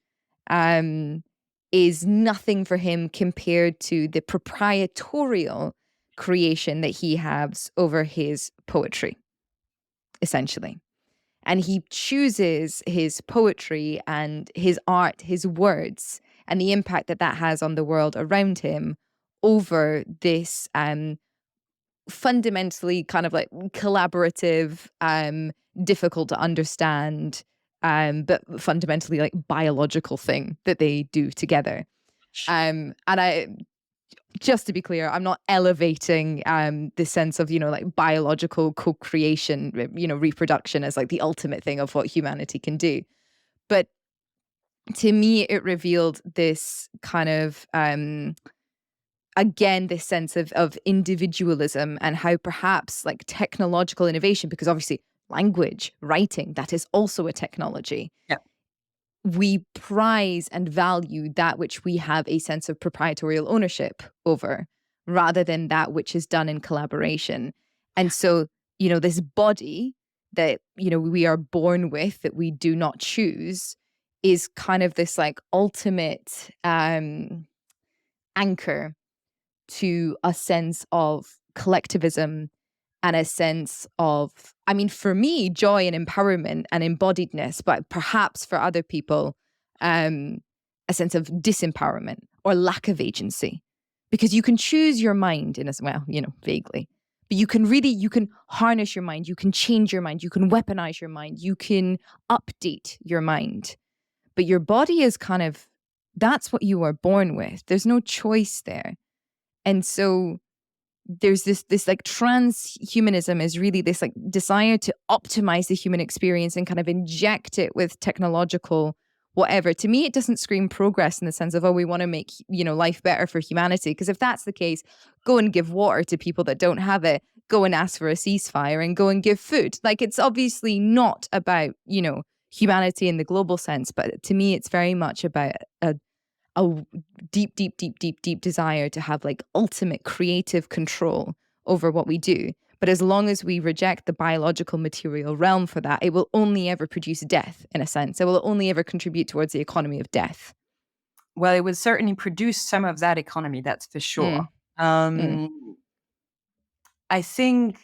is nothing for him compared to the proprietorial creation that he has over his poetry, essentially. And he chooses his poetry and his art, his words, and the impact that has on the world around him over this fundamentally kind of like collaborative, difficult to understand, but fundamentally like biological thing that they do together. And I, just to be clear, I'm not elevating the sense of, like biological co-creation, reproduction as like the ultimate thing of what humanity can do. But to me, it revealed this kind of, again, this sense of individualism and how perhaps like technological innovation, because obviously language, writing, that is also a technology. Yeah. We prize and value that which we have a sense of proprietorial ownership over, rather than that which is done in collaboration. And so, this body that, we are born with, that we do not choose, is kind of this like ultimate anchor to a sense of collectivism and a sense of, I mean, for me, joy and empowerment and embodiedness, but perhaps for other people, a sense of disempowerment or lack of agency. Because you can choose your mind in as well, vaguely. But you can harness your mind, you can change your mind, you can weaponize your mind, you can update your mind. But your body is kind of, that's what you are born with. There's no choice there. And so there's this like transhumanism is really this like desire to optimize the human experience and kind of inject it with technological whatever. To me, it doesn't scream progress in the sense of, oh, we want to make, life better for humanity. Because if that's the case, go and give water to people that don't have it, go and ask for a ceasefire and go and give food. Like, it's obviously not about, humanity in the global sense. But to me, it's very much about a deep, deep, deep, deep, deep desire to have like ultimate creative control over what we do. But as long as we reject the biological material realm for that, it will only ever produce death, in a sense. It will only ever contribute towards the economy of death. Well, it would certainly produce some of that economy, that's for sure. Mm, mm, Um, I think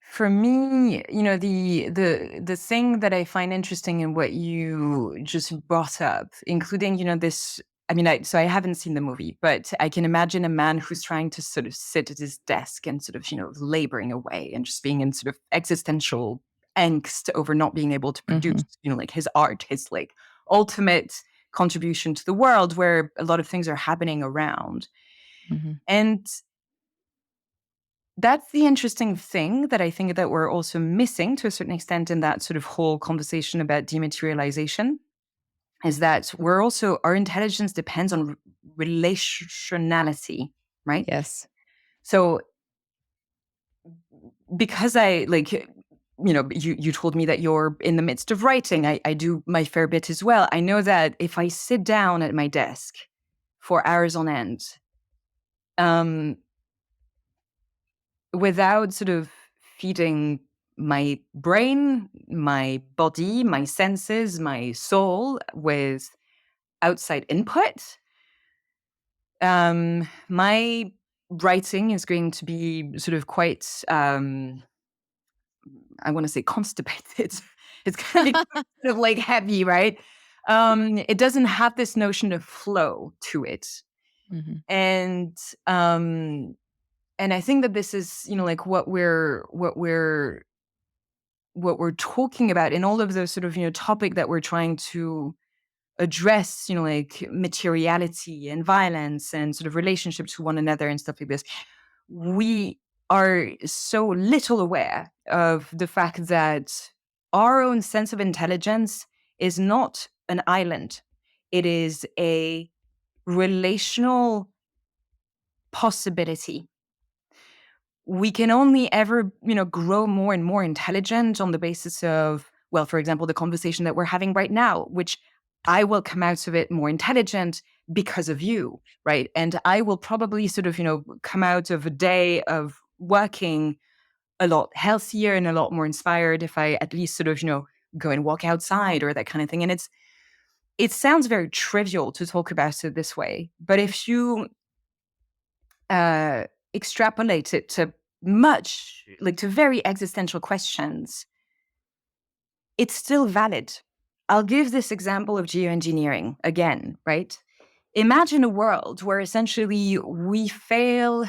for me, the thing that I find interesting in what you just brought up, including, this. I mean, I haven't seen the movie, but I can imagine a man who's trying to sort of sit at his desk and sort of, laboring away and just being in sort of existential angst over not being able to produce, mm-hmm, like his art, his like ultimate contribution to the world, where a lot of things are happening around. mm-hmm. And that's the interesting thing that I think that we're also missing to a certain extent in that sort of whole conversation about dematerialization, is that our intelligence depends on relationality, right? Yes. So because you told me that you're in the midst of writing, I do my fair bit as well. I know that if I sit down at my desk for hours on end, um, without sort of feeding my brain, my body, my senses, my soul with outside input, my writing is going to be sort of quite, I want to say constipated. It's going to be sort of like heavy, right? It doesn't have this notion of flow to it. Mm-hmm. And um, and I think that this is, like what we're talking about in all of those sort of, topic that we're trying to address, like materiality and violence and sort of relationship to one another and stuff like this. We are so little aware of the fact that our own sense of intelligence is not an island. It is a relational possibility. We can only ever, grow more and more intelligent on the basis of, well, for example, the conversation that we're having right now, which I will come out of it more intelligent because of you, right? And I will probably sort of, come out of a day of working a lot healthier and a lot more inspired if I at least sort of, go and walk outside or that kind of thing. And it sounds very trivial to talk about it this way, but if you uh, extrapolate it to to very existential questions, it's still valid. I'll give this example of geoengineering again, right? Imagine a world where essentially we fail.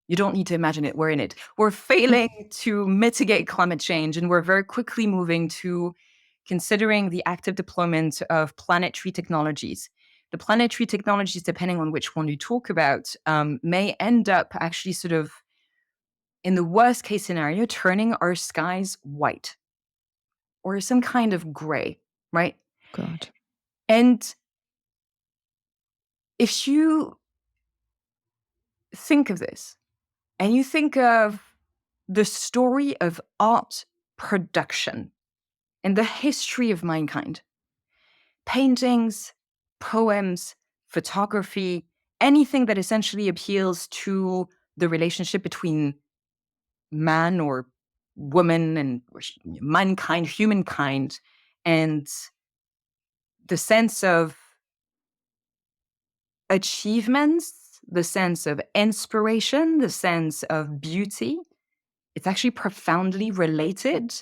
You don't need to imagine it, we're in it. We're failing to mitigate climate change, and we're very quickly moving to considering the active deployment of planetary technologies. The planetary technologies, depending on which one you talk about, may end up actually sort of, in the worst case scenario, turning our skies white or some kind of gray, right? God. And if you think of this and you think of the story of art production and the history of mankind, paintings, poems, photography, anything that essentially appeals to the relationship between man or woman and mankind, humankind, and the sense of achievements, the sense of inspiration, the sense of beauty, it's actually profoundly related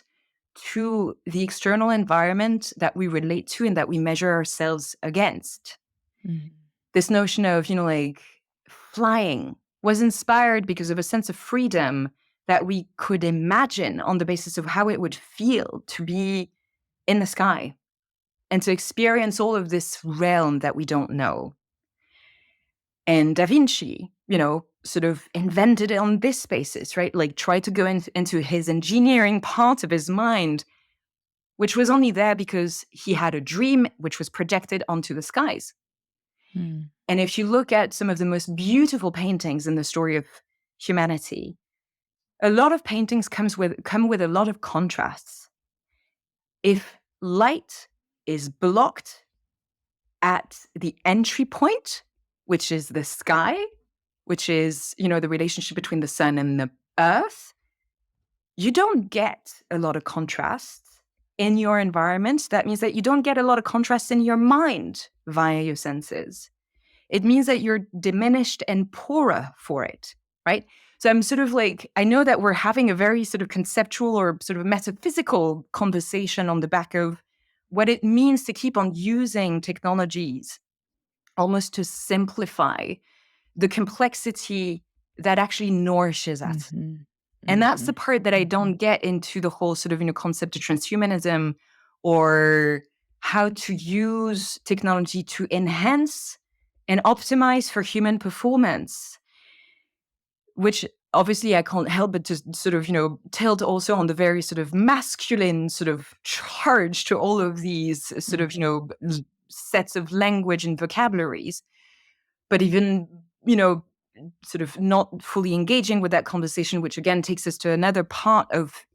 to the external environment that we relate to and that we measure ourselves against. Mm-hmm. This notion of, like flying was inspired because of a sense of freedom that we could imagine on the basis of how it would feel to be in the sky and to experience all of this realm that we don't know. And Da Vinci, sort of invented it on this basis, right? Like tried to go into his engineering part of his mind, which was only there because he had a dream which was projected onto the skies. Mm. And if you look at some of the most beautiful paintings in the story of humanity, a lot of paintings come with a lot of contrasts. If light is blocked at the entry point, which is the sky, which is, the relationship between the sun and the earth, you don't get a lot of contrast. in your environment, that means that you don't get a lot of contrast in your mind via your senses. It means that you're diminished and poorer for it, right? So I'm sort of like, I know that we're having a very sort of conceptual or sort of metaphysical conversation on the back of what it means to keep on using technologies almost to simplify the complexity that actually nourishes us. Mm-hmm. And that's the part that I don't get into the whole sort of, concept of transhumanism or how to use technology to enhance and optimize for human performance, which obviously I can't help but to sort of, tilt also on the very sort of masculine sort of charge to all of these sort of, sets of language and vocabularies. But even, sort of not fully engaging with that conversation, which again takes us to another part of,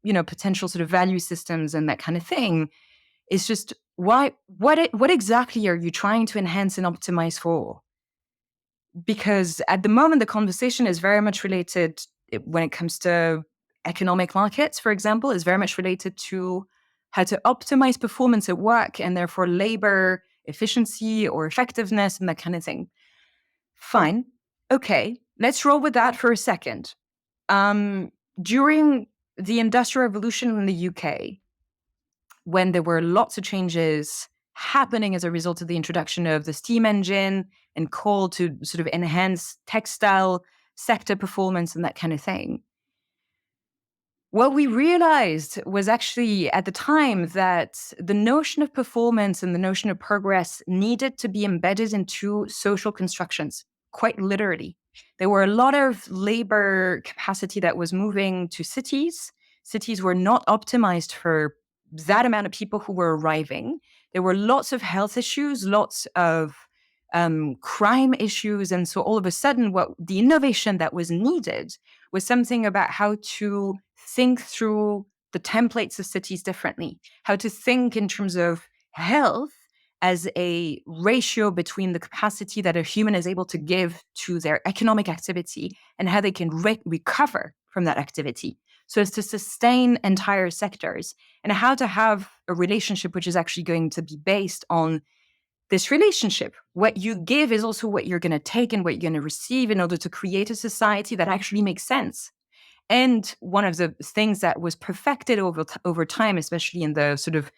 potential sort of value systems and that kind of thing, is just what exactly are you trying to enhance and optimize for? Because at the moment, the conversation is very much related, when it comes to economic markets, for example, is very much related to how to optimize performance at work and therefore labor efficiency or effectiveness and that kind of thing. Fine. Okay, let's roll with that for a second. During the Industrial Revolution in the UK, when there were lots of changes happening as a result of the introduction of the steam engine and coal to sort of enhance textile sector performance and that kind of thing, what we realized was actually at the time that the notion of performance and the notion of progress needed to be embedded into social constructions, quite literally. There were a lot of labor capacity that was moving to cities. Cities were not optimized for that amount of people who were arriving. There were lots of health issues, lots of crime issues. And so all of a sudden, what the innovation that was needed was something about how to think through the templates of cities differently, how to think in terms of health as a ratio between the capacity that a human is able to give to their economic activity and how they can recover from that activity so as to sustain entire sectors, and how to have a relationship which is actually going to be based on this relationship. What you give is also what you're going to take and what you're going to receive in order to create a society that actually makes sense. And one of the things that was perfected over time, especially in the sort of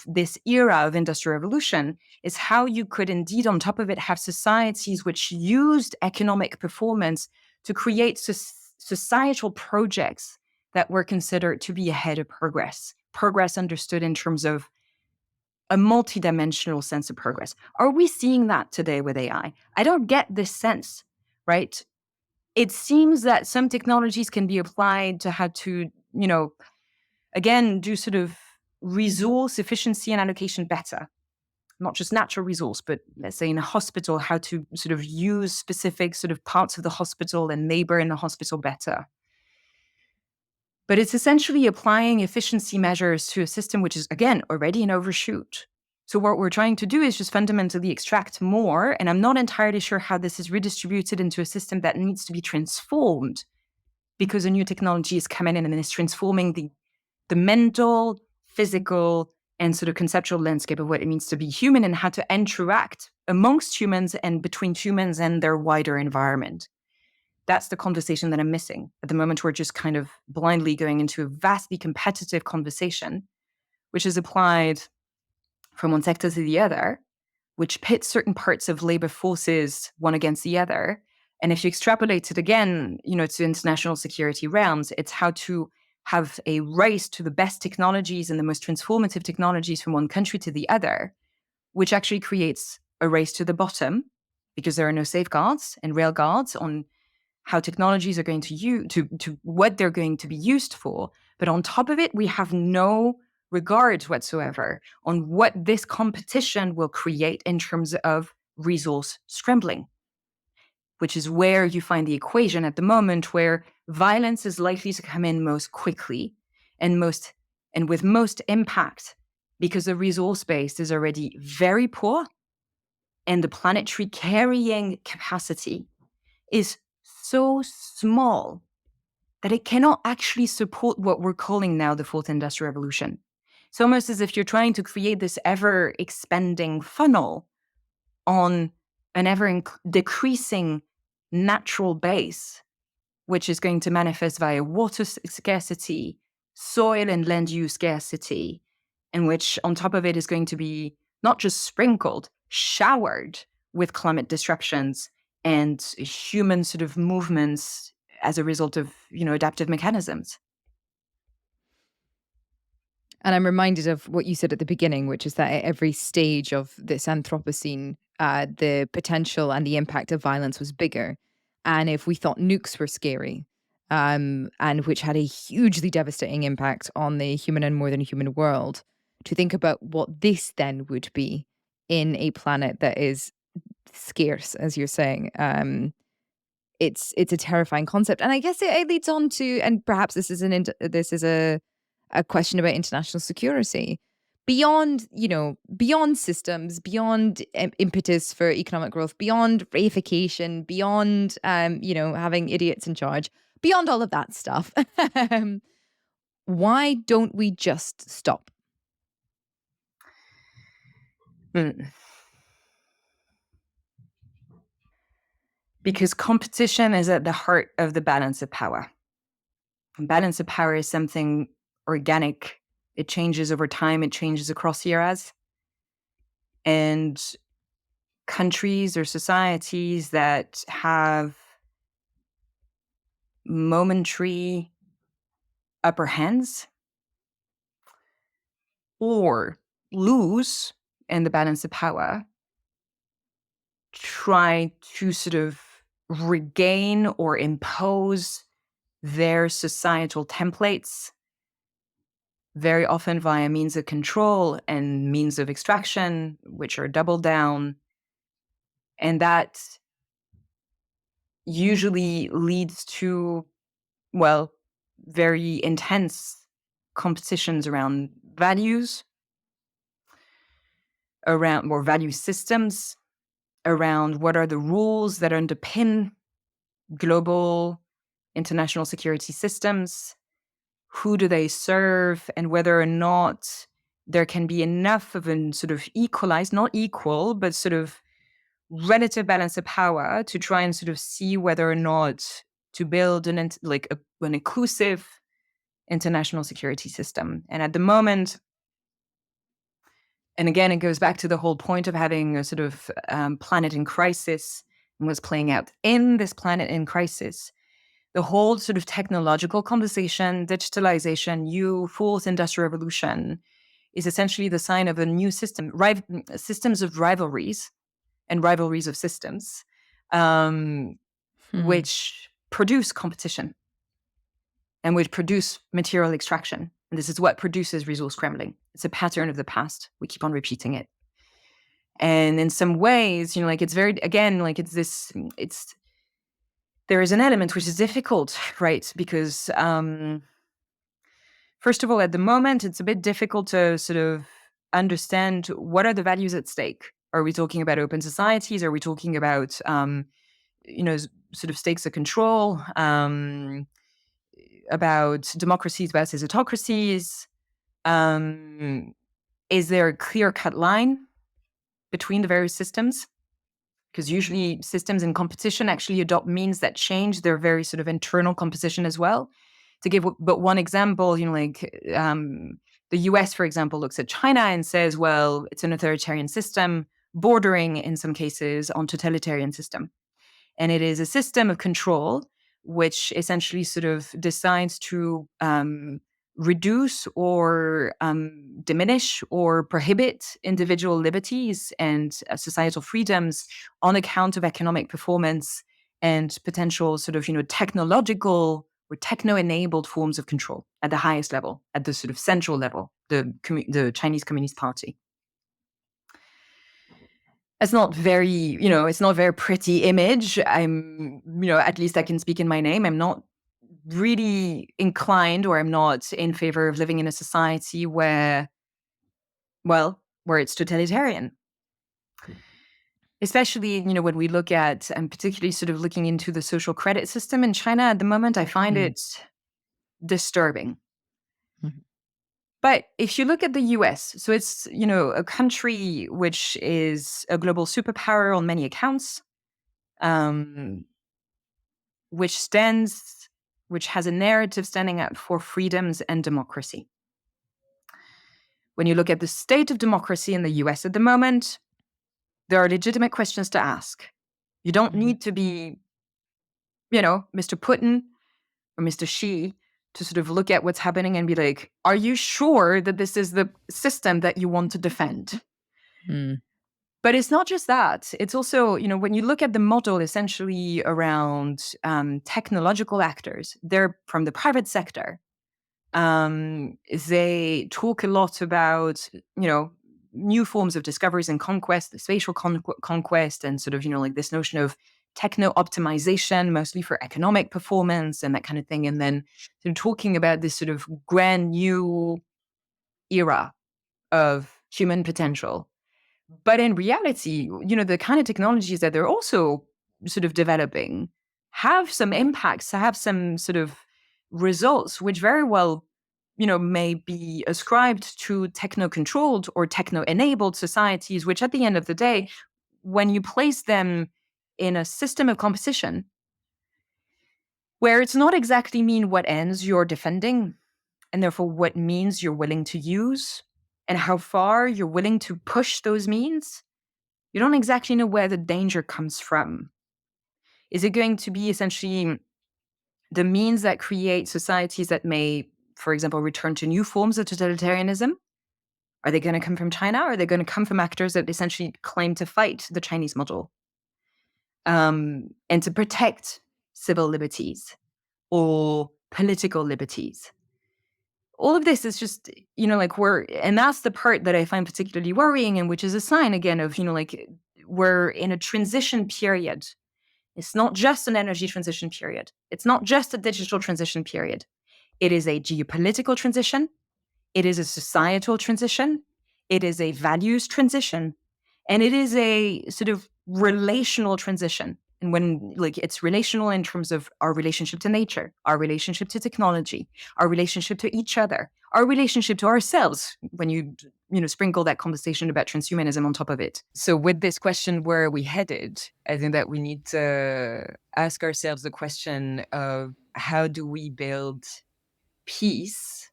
this era of industrial revolution, is how you could indeed, on top of it, have societies which used economic performance to create societal projects that were considered to be ahead of progress. Progress understood in terms of a multidimensional sense of progress. Are we seeing that today with AI? I don't get this sense, right? It seems that some technologies can be applied to how to, again, do sort of resource efficiency and allocation better. Not just natural resource, but let's say in a hospital, how to sort of use specific sort of parts of the hospital and labor in the hospital better. But it's essentially applying efficiency measures to a system which is, again, already an overshoot. So what we're trying to do is just fundamentally extract more, and I'm not entirely sure how this is redistributed into a system that needs to be transformed, because a new technology is coming in and is transforming the mental, physical, and sort of conceptual landscape of what it means to be human and how to interact amongst humans and between humans and their wider environment. That's the conversation that I'm missing. At the moment, we're just kind of blindly going into a vastly competitive conversation, which is applied from one sector to the other, which pits certain parts of labor forces one against the other. And if you extrapolate it again, to international security realms, it's how to have a race to the best technologies and the most transformative technologies from one country to the other, which actually creates a race to the bottom because there are no safeguards and railguards on how technologies are going to what they're going to be used for. But on top of it, we have no regard whatsoever on what this competition will create in terms of resource scrambling, which is where you find the equation at the moment where violence is likely to come in most quickly and with most impact, because the resource base is already very poor and the planetary carrying capacity is so small that it cannot actually support what we're calling now the fourth industrial revolution. It's almost as if you're trying to create this ever expanding funnel on an ever decreasing natural base, which is going to manifest via water scarcity, soil and land use scarcity, and which on top of it is going to be not just sprinkled, showered with climate disruptions and human sort of movements as a result of, adaptive mechanisms. And I'm reminded of what you said at the beginning, which is that at every stage of this Anthropocene, the potential and the impact of violence was bigger. And if we thought nukes were scary, and which had a hugely devastating impact on the human and more than human world, to think about what this then would be in a planet that is scarce, as you're saying. It's a terrifying concept, and I guess it leads on to, and perhaps this is a question about international security beyond systems, beyond impetus for economic growth, beyond reification, beyond having idiots in charge, beyond all of that stuff. Why don't we just stop? Because competition is at the heart of the balance of power. And balance of power is something organic. It changes over time. It changes across eras. And countries or societies that have momentary upper hands or lose in the balance of power try to sort of regain or impose their societal templates, very often via means of control and means of extraction, which are doubled down. And that usually leads to, well, very intense competitions around values, around more value systems, around what are the rules that underpin global international security systems, who do they serve, and whether or not there can be enough of a sort of equalized, not equal, but sort of relative balance of power to try and sort of see whether or not to build an inclusive international security system. And at the moment, and again, it goes back to the whole point of having a sort of planet in crisis, and what's playing out in this planet in crisis. The whole sort of technological conversation, digitalization, new fourth industrial revolution is essentially the sign of a new system, systems of rivalries and rivalries of systems, which produce competition and which produce material extraction. And this is what produces resource scrambling. It's a pattern of the past. We keep on repeating it. And in some ways, it's very, again, there is an element which is difficult, right? Because first of all, at the moment, it's a bit difficult to sort of understand what are the values at stake. Are we talking about open societies? Are we talking about, sort of stakes of control, about democracies versus autocracies? Is there a clear-cut line between the various systems? Because usually systems in competition actually adopt means that change their very sort of internal composition as well. To give but one example, the US, for example, looks at China and says, well, it's an authoritarian system, bordering in some cases on totalitarian system. And it is a system of control which essentially sort of decides to reduce or diminish or prohibit individual liberties and societal freedoms on account of economic performance and potential sort of, technological or techno-enabled forms of control at the highest level, at the sort of central level, the Chinese Communist Party. It's not very, it's not a very pretty image. I'm, at least I can speak in my name. I'm not really inclined, or I'm not in favor of living in a society where it's totalitarian. Especially, when we look at, and particularly sort of looking into the social credit system in China at the moment, I find it disturbing. But if you look at the US, so it's, a country which is a global superpower on many accounts, um, which stands, which has a narrative standing up for freedoms and democracy. When you look at the state of democracy in the US at the moment, there are legitimate questions to ask. You don't need to be, Mr. Putin or Mr. Xi to sort of look at what's happening and be like, are you sure that this is the system that you want to defend? Mm. But it's not just that. It's also, when you look at the model essentially around technological actors, they're from the private sector. They talk a lot about, new forms of discoveries and conquest, the spatial conquest, and sort of, like this notion of techno optimization, mostly for economic performance and that kind of thing. And then talking about this sort of grand new era of human potential. But in reality, the kind of technologies that they're also sort of developing have some impacts, have some sort of results, which very well, may be ascribed to techno-controlled or techno-enabled societies, which at the end of the day, when you place them in a system of competition, where it's not exactly mean what ends you're defending, and therefore what means you're willing to use, and how far you're willing to push those means, you don't exactly know where the danger comes from. Is it going to be essentially the means that create societies that may, for example, return to new forms of totalitarianism? Are they going to come from China? Or are they going to come from actors that essentially claim to fight the Chinese model and to protect civil liberties or political liberties? All of this is just, and that's the part that I find particularly worrying, and which is a sign again of, we're in a transition period. It's not just an energy transition period. It's not just a digital transition period. It is a geopolitical transition. It is a societal transition. It is a values transition. And it is a sort of relational transition. And when it's relational in terms of our relationship to nature, our relationship to technology, our relationship to each other, our relationship to ourselves, when you sprinkle that conversation about transhumanism on top of it. So with this question, where are we headed? I think that we need to ask ourselves the question of how do we build peace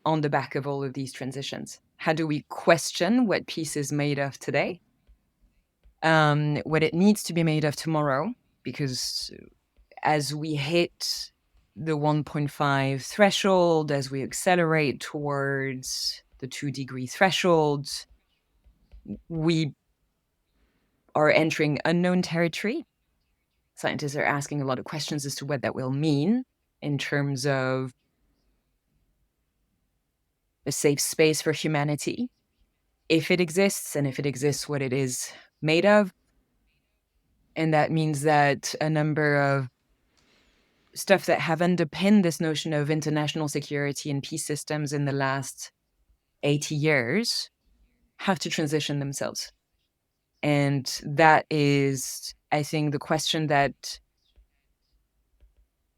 on the back of all of these transitions? How do we question what peace is made of today? What it needs to be made of tomorrow, because as we hit the 1.5 threshold, as we accelerate towards the 2-degree threshold, we are entering unknown territory. Scientists are asking a lot of questions as to what that will mean in terms of a safe space for humanity, if it exists, and if it exists, what it is made of. And that means that a number of stuff that have underpinned this notion of international security and peace systems in the last 80 years have to transition themselves. And that is, I think, the question that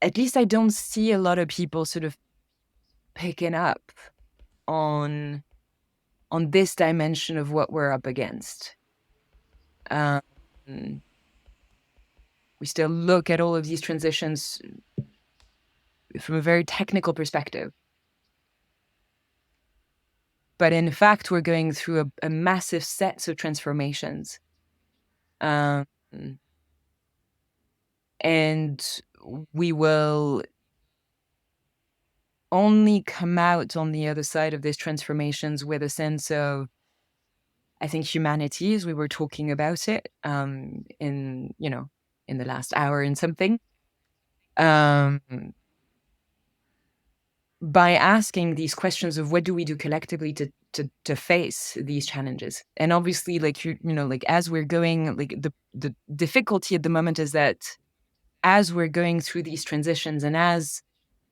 at least I don't see a lot of people sort of picking up on this dimension of what we're up against. Um, we still look at all of these transitions from a very technical perspective. But in fact, we're going through a massive set of transformations. Um, and we will only come out on the other side of these transformations with a sense of, I think, humanity, as we were talking about it in the last hour and something. By asking these questions of what do we do collectively to face these challenges. And obviously, as we're going, the difficulty at the moment is that as we're going through these transitions, and as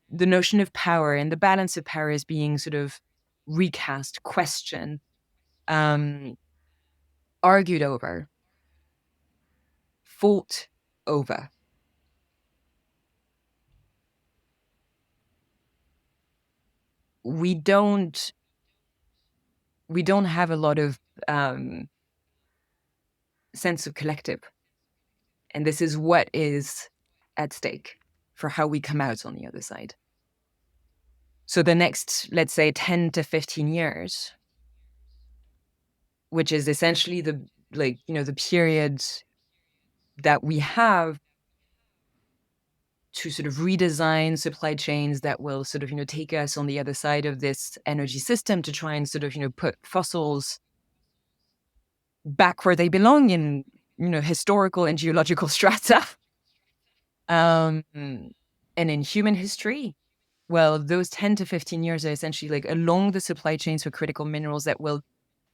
the notion of power and the balance of power is being sort of recast, questioned, argued over, fought over, we don't we don't have a lot of sense of collective. And this is what is at stake for how we come out on the other side. So the next, let's say, 10 to 15 years, which is essentially the period that we have to sort of redesign supply chains that will sort of, take us on the other side of this energy system to try and sort of, put fossils back where they belong in, historical and geological strata. And in human history, well, those 10 to 15 years are essentially like along the supply chains for critical minerals that will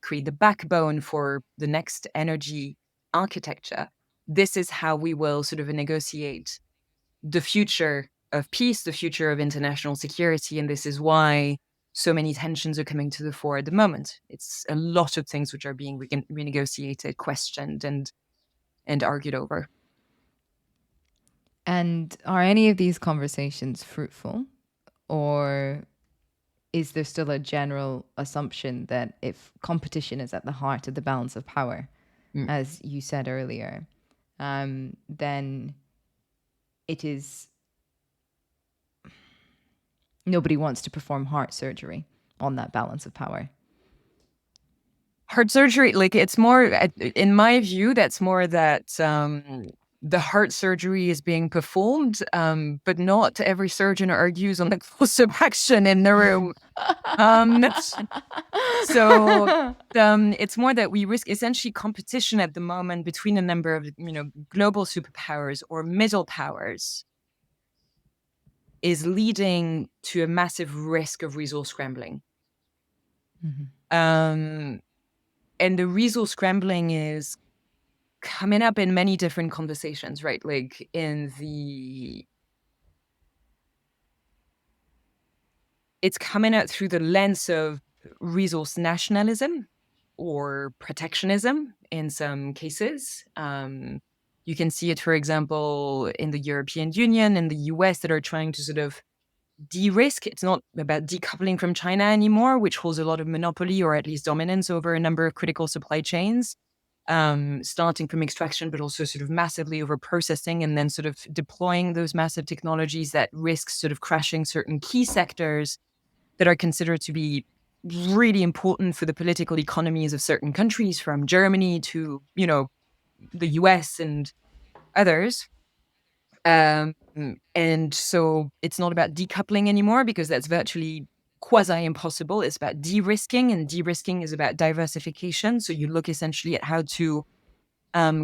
create the backbone for the next energy architecture. This is how we will sort of negotiate the future of peace, the future of international security. And this is why so many tensions are coming to the fore at the moment. It's a lot of things which are being renegotiated, questioned, and argued over. And are any of these conversations fruitful, or is there still a general assumption that if competition is at the heart of the balance of power, as you said earlier, then it is nobody wants to perform heart surgery on that balance of power? Heart surgery, like it's more, in my view, that's more that the heart surgery is being performed, but not every surgeon argues on the course of action in the room. So it's more that we risk essentially competition at the moment between a number of global superpowers or middle powers is leading to a massive risk of resource scrambling. And the resource scrambling is coming up in many different conversations, right? Like it's coming out through the lens of resource nationalism or protectionism in some cases. You can see it, for example, in the European Union and the US that are trying to sort of de-risk. It's not about decoupling from China anymore, which holds a lot of monopoly or at least dominance over a number of critical supply chains, starting from extraction, but also sort of massively over processing and then sort of deploying those massive technologies that risk sort of crashing certain key sectors that are considered to be really important for the political economies of certain countries, from Germany to, the US and others. And so it's not about decoupling anymore because that's virtually quasi impossible. It's about de-risking, and de-risking is about diversification. So you look essentially at how to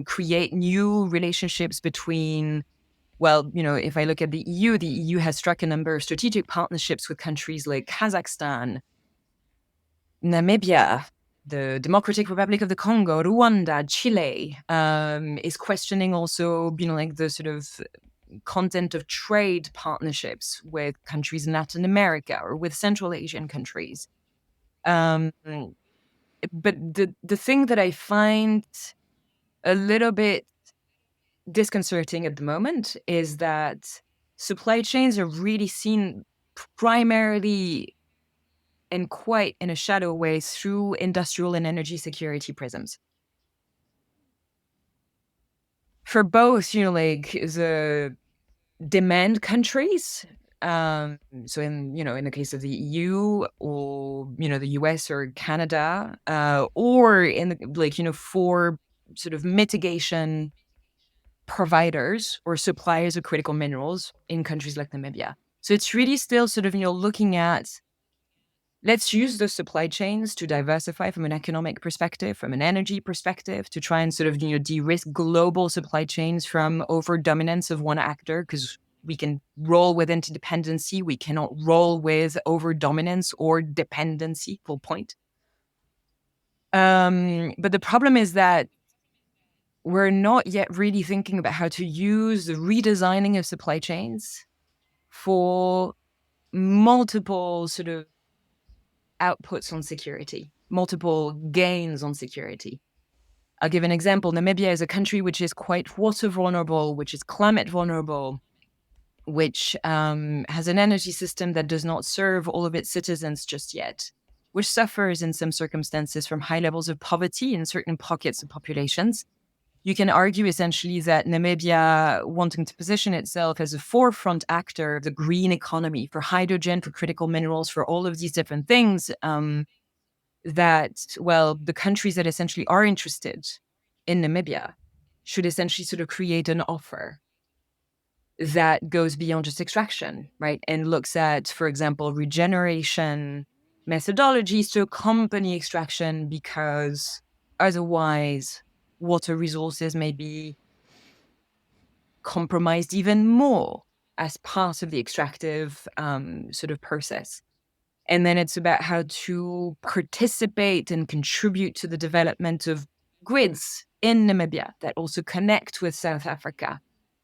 create new relationships between, well, if I look at the EU has struck a number of strategic partnerships with countries like Kazakhstan, Namibia, the Democratic Republic of the Congo, Rwanda, Chile, is questioning also, like the sort of content of trade partnerships with countries in Latin America or with Central Asian countries. But the thing that I find a little bit disconcerting at the moment is that supply chains are really seen primarily and quite in a shadow way through industrial and energy security prisms. For both, like the demand countries, so in the case of the EU or the US or Canada, or in for sort of mitigation providers or suppliers of critical minerals in countries like Namibia. So it's really still sort of looking at, let's use those supply chains to diversify from an economic perspective, from an energy perspective, to try and sort of de-risk global supply chains from over dominance of one actor, because we can roll with interdependency. We cannot roll with over dominance or dependency, full point. But the problem is that we're not yet really thinking about how to use the redesigning of supply chains for multiple sort of outputs on security, multiple gains on security. I'll give an example. Namibia is a country which is quite water vulnerable, which is climate vulnerable, which has an energy system that does not serve all of its citizens just yet. which suffers in some circumstances from high levels of poverty in certain pockets of populations. You can argue essentially that Namibia, wanting to position itself as a forefront actor of the green economy for hydrogen, for critical minerals, for all of these different things, that, well, the countries that essentially are interested in Namibia should essentially sort of create an offer that goes beyond just extraction, right? And looks at, for example, regeneration methodologies to accompany extraction, because otherwise water resources may be compromised even more as part of the extractive sort of process. And then it's about how to participate and contribute to the development of grids in Namibia that also connect with South Africa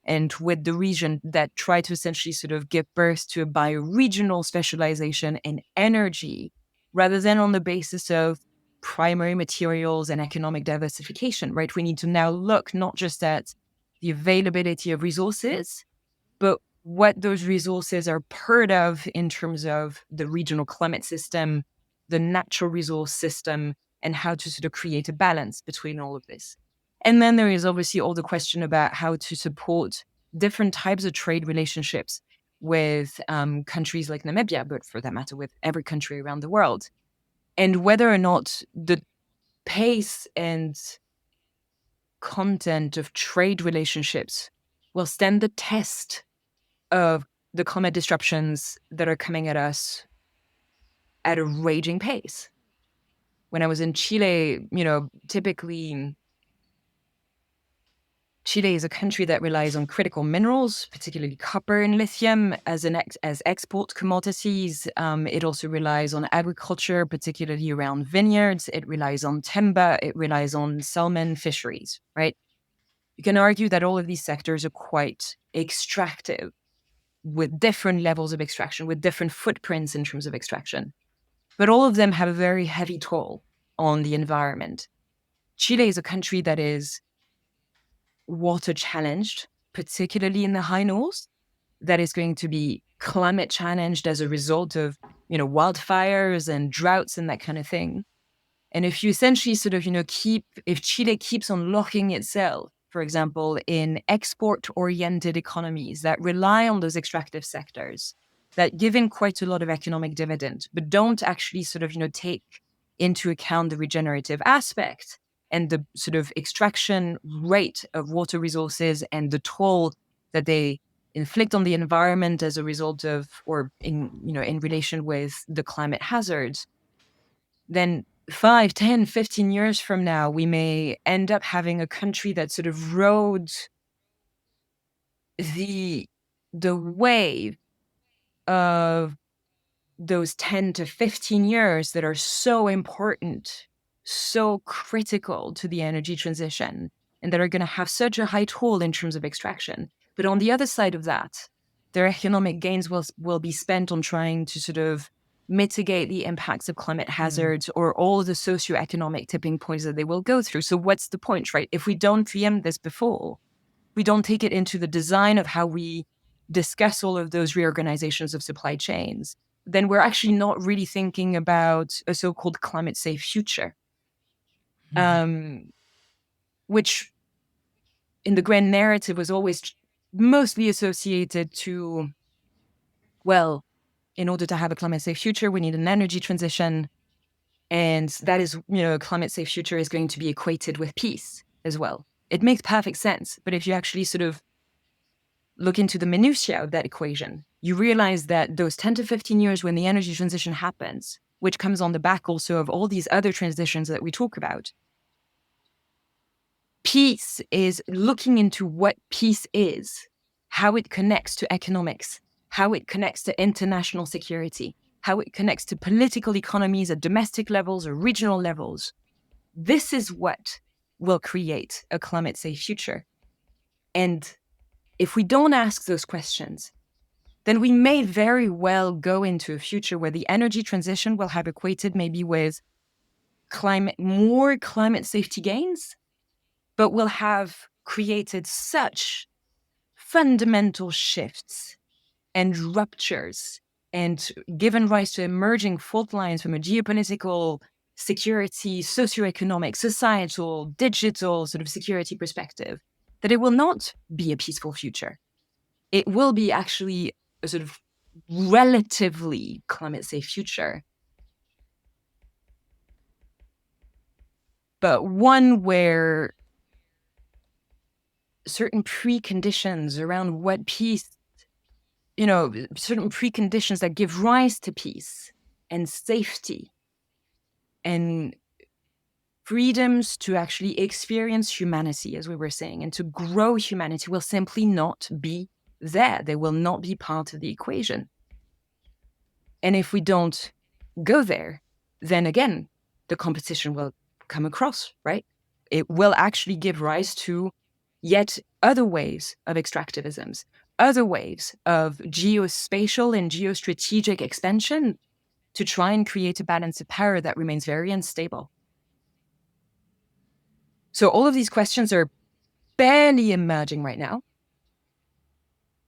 and with the region, that try to essentially sort of give birth to a bioregional specialization in energy rather than on the basis of primary materials and economic diversification, right? We need to now look not just at the availability of resources, but what those resources are part of in terms of the regional climate system, the natural resource system, and how to sort of create a balance between all of this. And then there is obviously all the question about how to support different types of trade relationships with countries like Namibia, but for that matter, with every country around the world. And whether or not the pace and content of trade relationships will stand the test of the climate disruptions that are coming at us at a raging pace. When I was in Chile, typically Chile is a country that relies on critical minerals, particularly copper and lithium, as export commodities. It also relies on agriculture, particularly around vineyards. It relies on timber. It relies on salmon fisheries, right? You can argue that all of these sectors are quite extractive, with different levels of extraction, with different footprints in terms of extraction. But all of them have a very heavy toll on the environment. Chile is a country that is water challenged, particularly in the high north, that is going to be climate challenged as a result of, wildfires and droughts and that kind of thing. And if you essentially sort of, if Chile keeps on locking itself, for example, in export-oriented economies that rely on those extractive sectors, that give in quite a lot of economic dividend, but don't actually sort of, take into account the regenerative aspect and the sort of extraction rate of water resources and the toll that they inflict on the environment as a result of, or in relation with the climate hazards, then 5, 10, 15 years from now, we may end up having a country that sort of rode the wave of those 10 to 15 years that are so important, so critical to the energy transition, and that are going to have such a high toll in terms of extraction. But on the other side of that, their economic gains will be spent on trying to sort of mitigate the impacts of climate hazards or all the socioeconomic tipping points that they will go through. So what's the point, right? If we don't preempt this before, we don't take it into the design of how we discuss all of those reorganizations of supply chains, then we're actually not really thinking about a so-called climate safe future, which in the grand narrative was always mostly associated to, well, in order to have a climate safe future, we need an energy transition. And that is, a climate safe future is going to be equated with peace as well. It makes perfect sense. But if you actually sort of look into the minutiae of that equation, you realize that those 10 to 15 years when the energy transition happens, which comes on the back also of all these other transitions that we talk about, peace is looking into what peace is, how it connects to economics, how it connects to international security, how it connects to political economies at domestic levels or regional levels. This is what will create a climate safe future. And if we don't ask those questions, then we may very well go into a future where the energy transition will have equated maybe with more climate safety gains, but will have created such fundamental shifts and ruptures and given rise to emerging fault lines from a geopolitical, security, socioeconomic, societal, digital sort of security perspective, that it will not be a peaceful future. It will be actually a sort of relatively climate safe future, but one where certain preconditions around what peace, certain preconditions that give rise to peace and safety and freedoms to actually experience humanity, as we were saying, and to grow humanity will simply not be there. They will not be part of the equation. And if we don't go there, then again, the competition will come across, right? It will actually give rise to yet other waves of extractivisms, other waves of geospatial and geostrategic expansion to try and create a balance of power that remains very unstable. So all of these questions are barely emerging right now.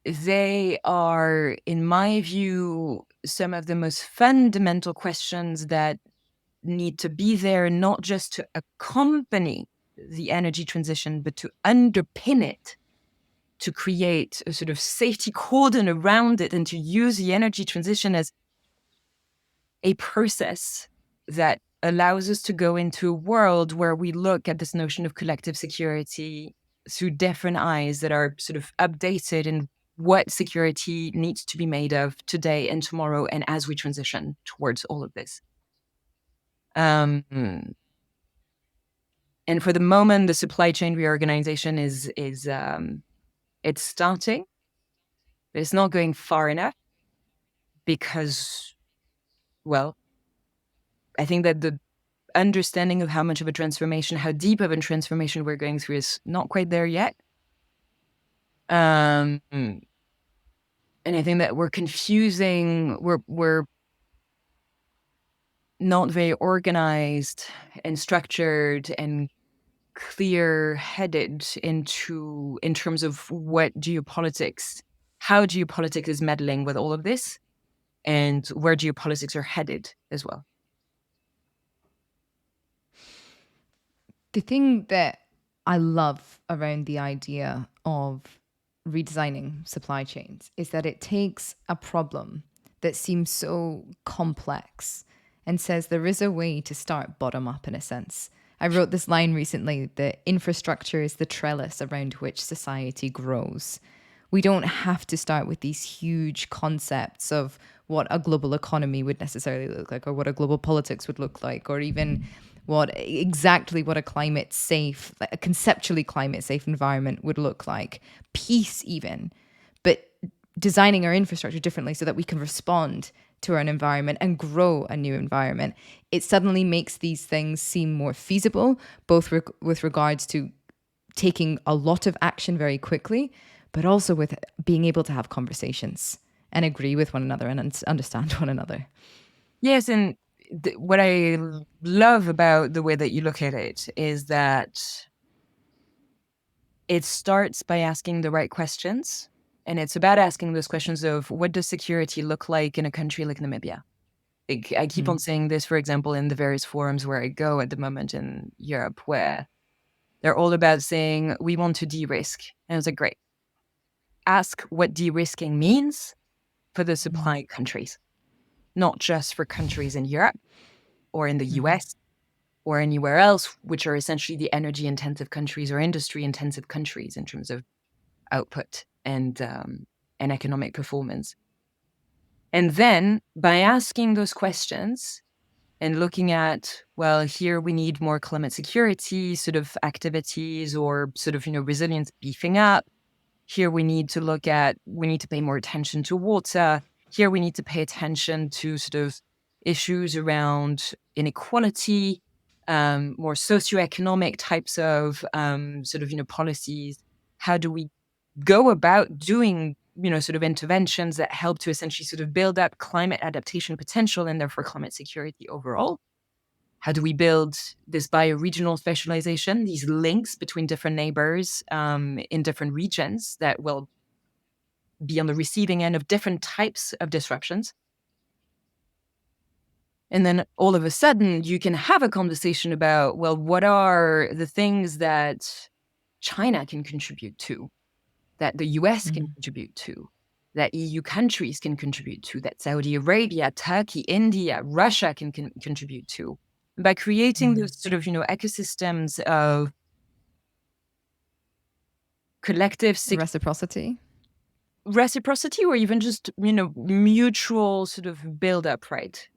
They are, in my view, some of the most fundamental questions that need to be there, not just to accompany the energy transition, but to underpin it, to create a sort of safety cordon around it, and to use the energy transition as a process that allows us to go into a world where we look at this notion of collective security through different eyes that are sort of updated in what security needs to be made of today and tomorrow, and as we transition towards all of this. And for the moment, the supply chain reorganization is it's starting, but it's not going far enough because, well, I think that the understanding of how much of a transformation, how deep of a transformation we're going through is not quite there yet. And I think that we're confusing, we're not very organized and structured and clear-headed in terms of how geopolitics is meddling with all of this and where geopolitics are headed as well. The thing that I love around the idea of redesigning supply chains is that it takes a problem that seems so complex and says there is a way to start bottom up in a sense. I wrote this line recently that infrastructure is the trellis around which society grows. We don't have to start with these huge concepts of what a global economy would necessarily look like, or what a global politics would look like, or even what a climate safe, like a conceptually climate safe environment would look like, peace even, but designing our infrastructure differently so that we can respond to our environment and grow a new environment. It suddenly makes these things seem more feasible, both with regards to taking a lot of action very quickly, but also with being able to have conversations and agree with one another and understand one another. Yes, and what I love about the way that you look at it is that it starts by asking the right questions. And it's about asking those questions of what does security look like in a country like Namibia? I keep on saying this, for example, in the various forums where I go at the moment in Europe, where they're all about saying, we want to de-risk. And I was like, great. Ask what de-risking means for the supply countries, not just for countries in Europe or in the US or anywhere else, which are essentially the energy-intensive countries or industry-intensive countries in terms of output and economic performance. And then by asking those questions and looking at, well, here we need more climate security sort of activities or sort of, resilience beefing up. Here we need to pay more attention to water. Here we need to pay attention to sort of issues around inequality, more socioeconomic types of policies. How do we go about doing, sort of interventions that help to essentially sort of build up climate adaptation potential and therefore climate security overall? How do we build this bioregional specialization, these links between different neighbors in different regions that will be on the receiving end of different types of disruptions? And then all of a sudden you can have a conversation about, well, what are the things that China can contribute to, that the US can contribute to, that EU countries can contribute to, that Saudi Arabia, Turkey, India, Russia can contribute to. And by creating those sort of, ecosystems of collective reciprocity, or even just, mutual sort of build-up, right?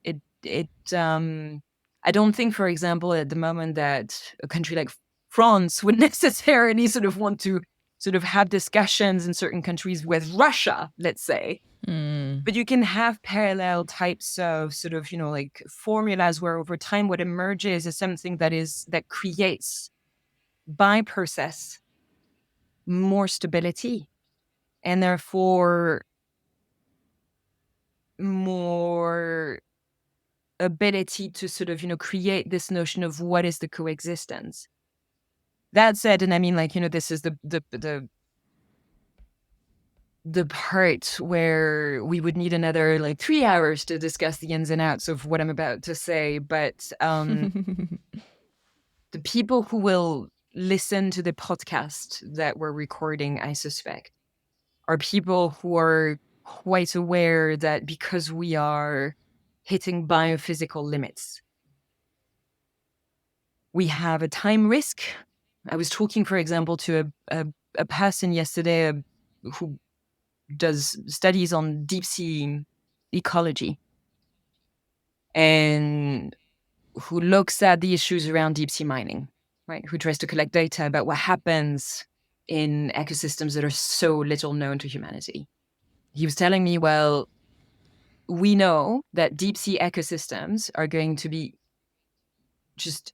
I don't think, for example, at the moment that a country like France would necessarily sort of want to sort of have discussions in certain countries with Russia, let's say. But you can have parallel types of sort of, like formulas where over time what emerges is something that creates by process more stability, and therefore more ability to sort of, create this notion of what is the coexistence. That said, and I mean, like, this is the part where we would need another like 3 hours to discuss the ins and outs of what I'm about to say. But the people who will listen to the podcast that we're recording, I suspect, are people who are quite aware that because we are hitting biophysical limits, we have a time risk. I was talking, for example, to a person yesterday who does studies on deep sea ecology and who looks at the issues around deep sea mining, right? Who tries to collect data about what happens in ecosystems that are so little known to humanity. He was telling me, well, we know that deep sea ecosystems are going to be just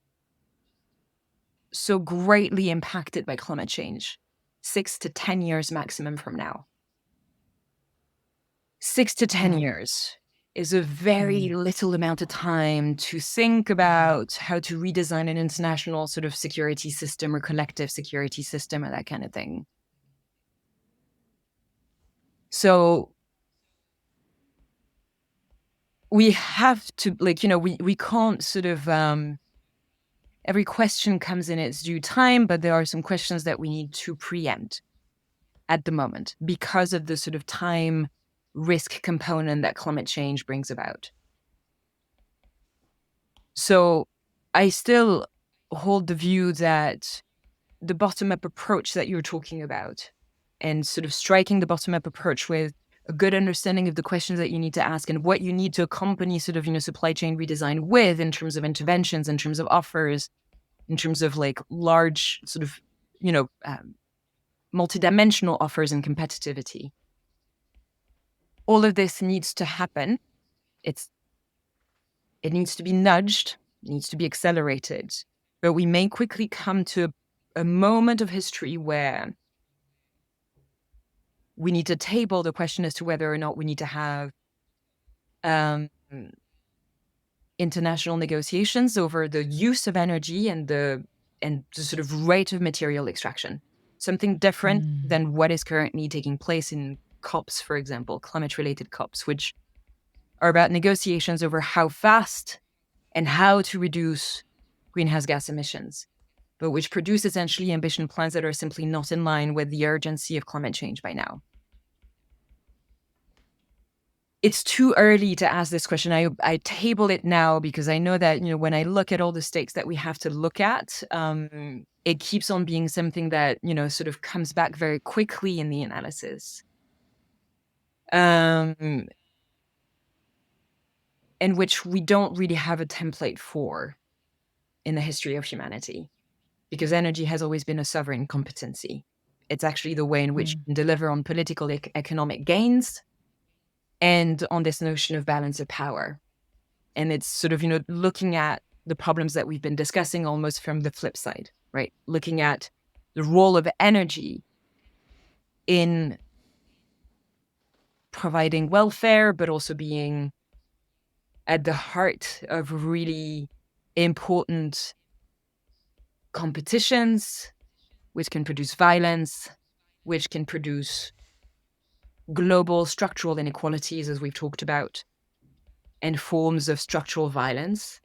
so greatly impacted by climate change 6 to 10 years maximum from now. 6 to 10 years is a very little amount of time to think about how to redesign an international sort of security system or collective security system or that kind of thing. So we have to, like, we can't sort of, every question comes in its due time, but there are some questions that we need to preempt at the moment because of the sort of time risk component that climate change brings about. So I still hold the view that the bottom-up approach that you're talking about, and sort of striking the bottom-up approach with a good understanding of the questions that you need to ask and what you need to accompany sort of, supply chain redesign with in terms of interventions, in terms of offers, in terms of like large sort of, multidimensional offers and competitivity. All of this needs to happen. It needs to be nudged, it needs to be accelerated. But we may quickly come to a moment of history where we need to table the question as to whether or not we need to have international negotiations over the use of energy and the sort of rate of material extraction. Something different than what is currently taking place in COPs, for example, climate-related COPs, which are about negotiations over how fast and how to reduce greenhouse gas emissions, but which produce essentially ambition plans that are simply not in line with the urgency of climate change by now. It's too early to ask this question. I table it now because I know that, when I look at all the stakes that we have to look at, it keeps on being something that, sort of comes back very quickly in the analysis. And which we don't really have a template for in the history of humanity, because energy has always been a sovereign competency. It's actually the way in which you can deliver on political economic gains and on this notion of balance of power. And it's sort of, looking at the problems that we've been discussing almost from the flip side, right? Looking at the role of energy in providing welfare, but also being at the heart of really important competitions, which can produce violence, which can produce global structural inequalities, as we've talked about. and forms of structural violence.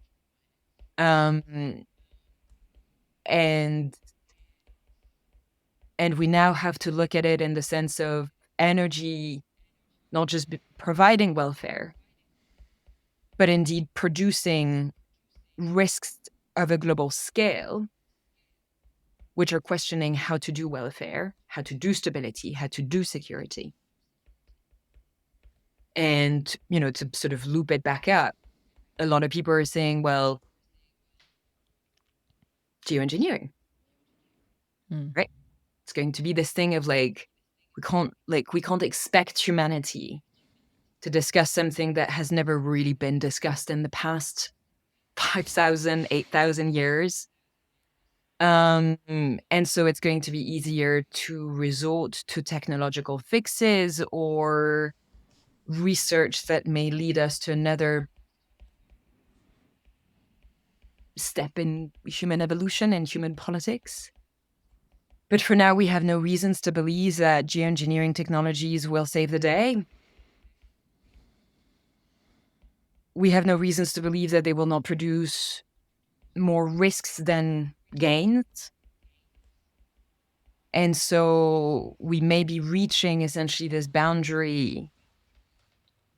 And we now have to look at it in the sense of energy not just providing welfare, but indeed producing risks of a global scale, which are questioning how to do welfare, how to do stability, how to do security. And, to sort of loop it back up, a lot of people are saying, well, geoengineering, right? It's going to be this thing of we can't expect humanity to discuss something that has never really been discussed in the past 5,000, 8,000 years. And so it's going to be easier to resort to technological fixes or research that may lead us to another step in human evolution and human politics. But for now, we have no reasons to believe that geoengineering technologies will save the day. We have no reasons to believe that they will not produce more risks than gains. And so we may be reaching essentially this boundary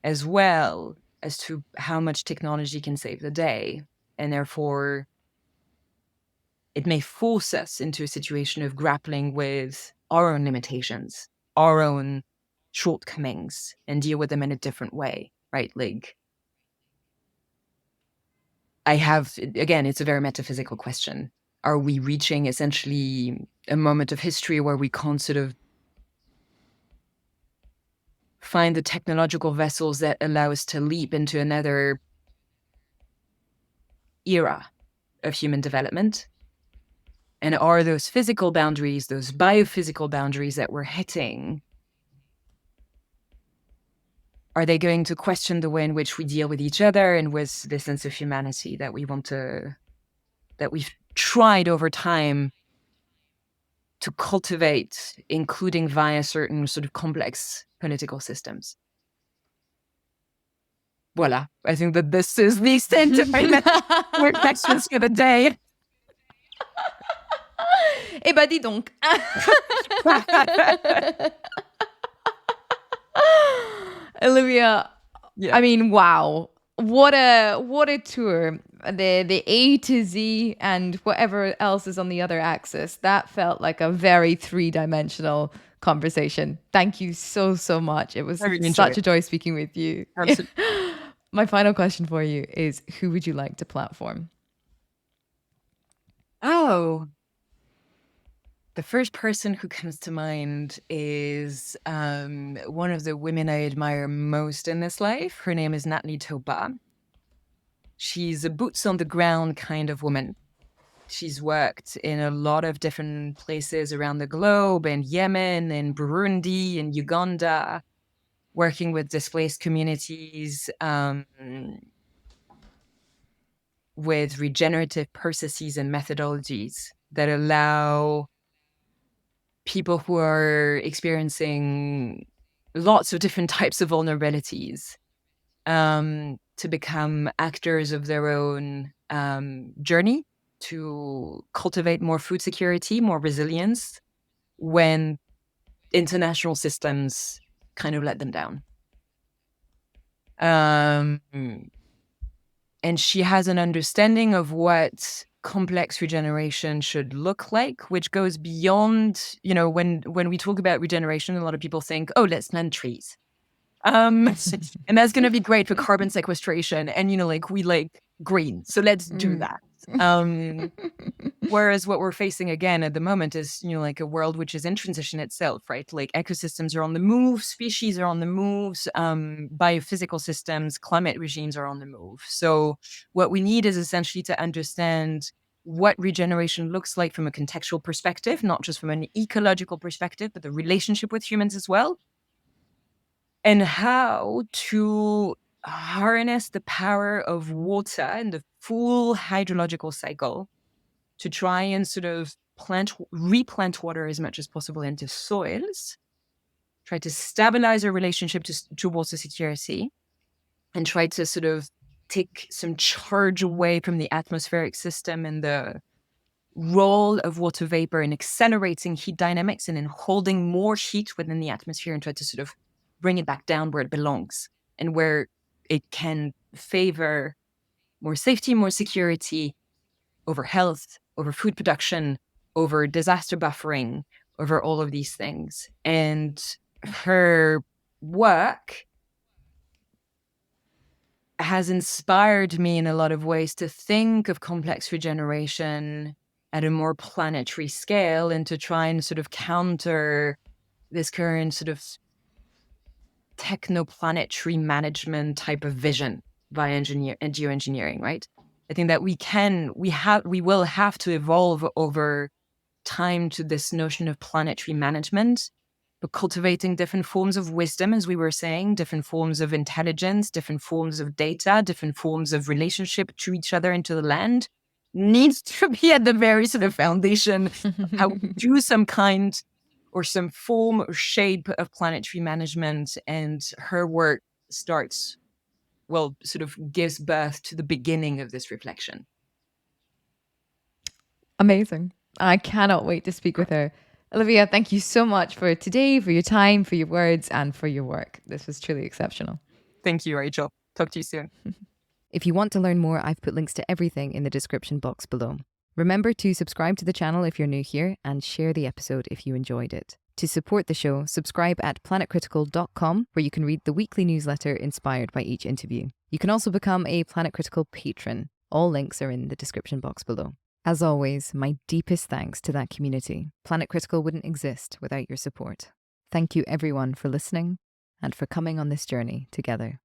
as well as to how much technology can save the day. And therefore, it may force us into a situation of grappling with our own limitations, our own shortcomings, and deal with them in a different way, right? Again, it's a very metaphysical question. Are we reaching essentially a moment of history where we can't sort of find the technological vessels that allow us to leap into another era of human development? And are those physical boundaries, those biophysical boundaries that we're hitting, are they going to question the way in which we deal with each other and with the sense of humanity that we've tried over time to cultivate, including via certain sort of complex political systems? Voila. I think that this is the extent of my reflections for the day. Eh ben, dis donc. Olivia, Yeah. I mean, wow. What a tour. The A to Z and whatever else is on the other axis. That felt like a very three-dimensional conversation. Thank you so much. It was such a joy speaking with you. Absolutely. My final question for you is, who would you like to platform? Oh, the first person who comes to mind is one of the women I admire most in this life. Her name is Natalie Toba. She's a boots on the ground kind of woman. She's worked in a lot of different places around the globe, in Yemen, in Burundi, in Uganda, working with displaced communities, with regenerative processes and methodologies that allow people who are experiencing lots of different types of vulnerabilities to become actors of their own journey, to cultivate more food security, more resilience when international systems kind of let them down. And she has an understanding of what complex regeneration should look like, which goes beyond, when we talk about regeneration, a lot of people think, oh, let's plant trees. And that's going to be great for carbon sequestration. And, we like green. So let's do that. Whereas what we're facing again at the moment is, a world which is in transition itself, right? Like ecosystems are on the move, species are on the moves, biophysical systems, climate regimes are on the move. So what we need is essentially to understand what regeneration looks like from a contextual perspective, not just from an ecological perspective, but the relationship with humans as well. And how to harness the power of water and the full hydrological cycle to try and sort of replant water as much as possible into soils, try to stabilize our relationship to water security, and try to sort of take some charge away from the atmospheric system and the role of water vapor in accelerating heat dynamics and in holding more heat within the atmosphere, and try to sort of bring it back down where it belongs and where it can favor more safety, more security over health, over food production, over disaster buffering, over all of these things. And her work has inspired me in a lot of ways to think of complex regeneration at a more planetary scale, and to try and sort of counter this current sort of technoplanetary management type of vision via geoengineering, right? I think that we will have to evolve over time to this notion of planetary management, but cultivating different forms of wisdom, as we were saying, different forms of intelligence, different forms of data, different forms of relationship to each other and to the land, needs to be at the very sort of foundation of how we do some kind or some form or shape of planetary management. And her work sort of gives birth to the beginning of this reflection. Amazing. I cannot wait to speak with her. Olivia, thank you so much for today, for your time, for your words, and for your work. This was truly exceptional. Thank you, Rachel. Talk to you soon. If you want to learn more, I've put links to everything in the description box below. Remember to subscribe to the channel if you're new here, and share the episode if you enjoyed it. To support the show, subscribe at planetcritical.com, where you can read the weekly newsletter inspired by each interview. You can also become a Planet Critical patron. All links are in the description box below. As always, my deepest thanks to that community. Planet Critical wouldn't exist without your support. Thank you everyone for listening and for coming on this journey together.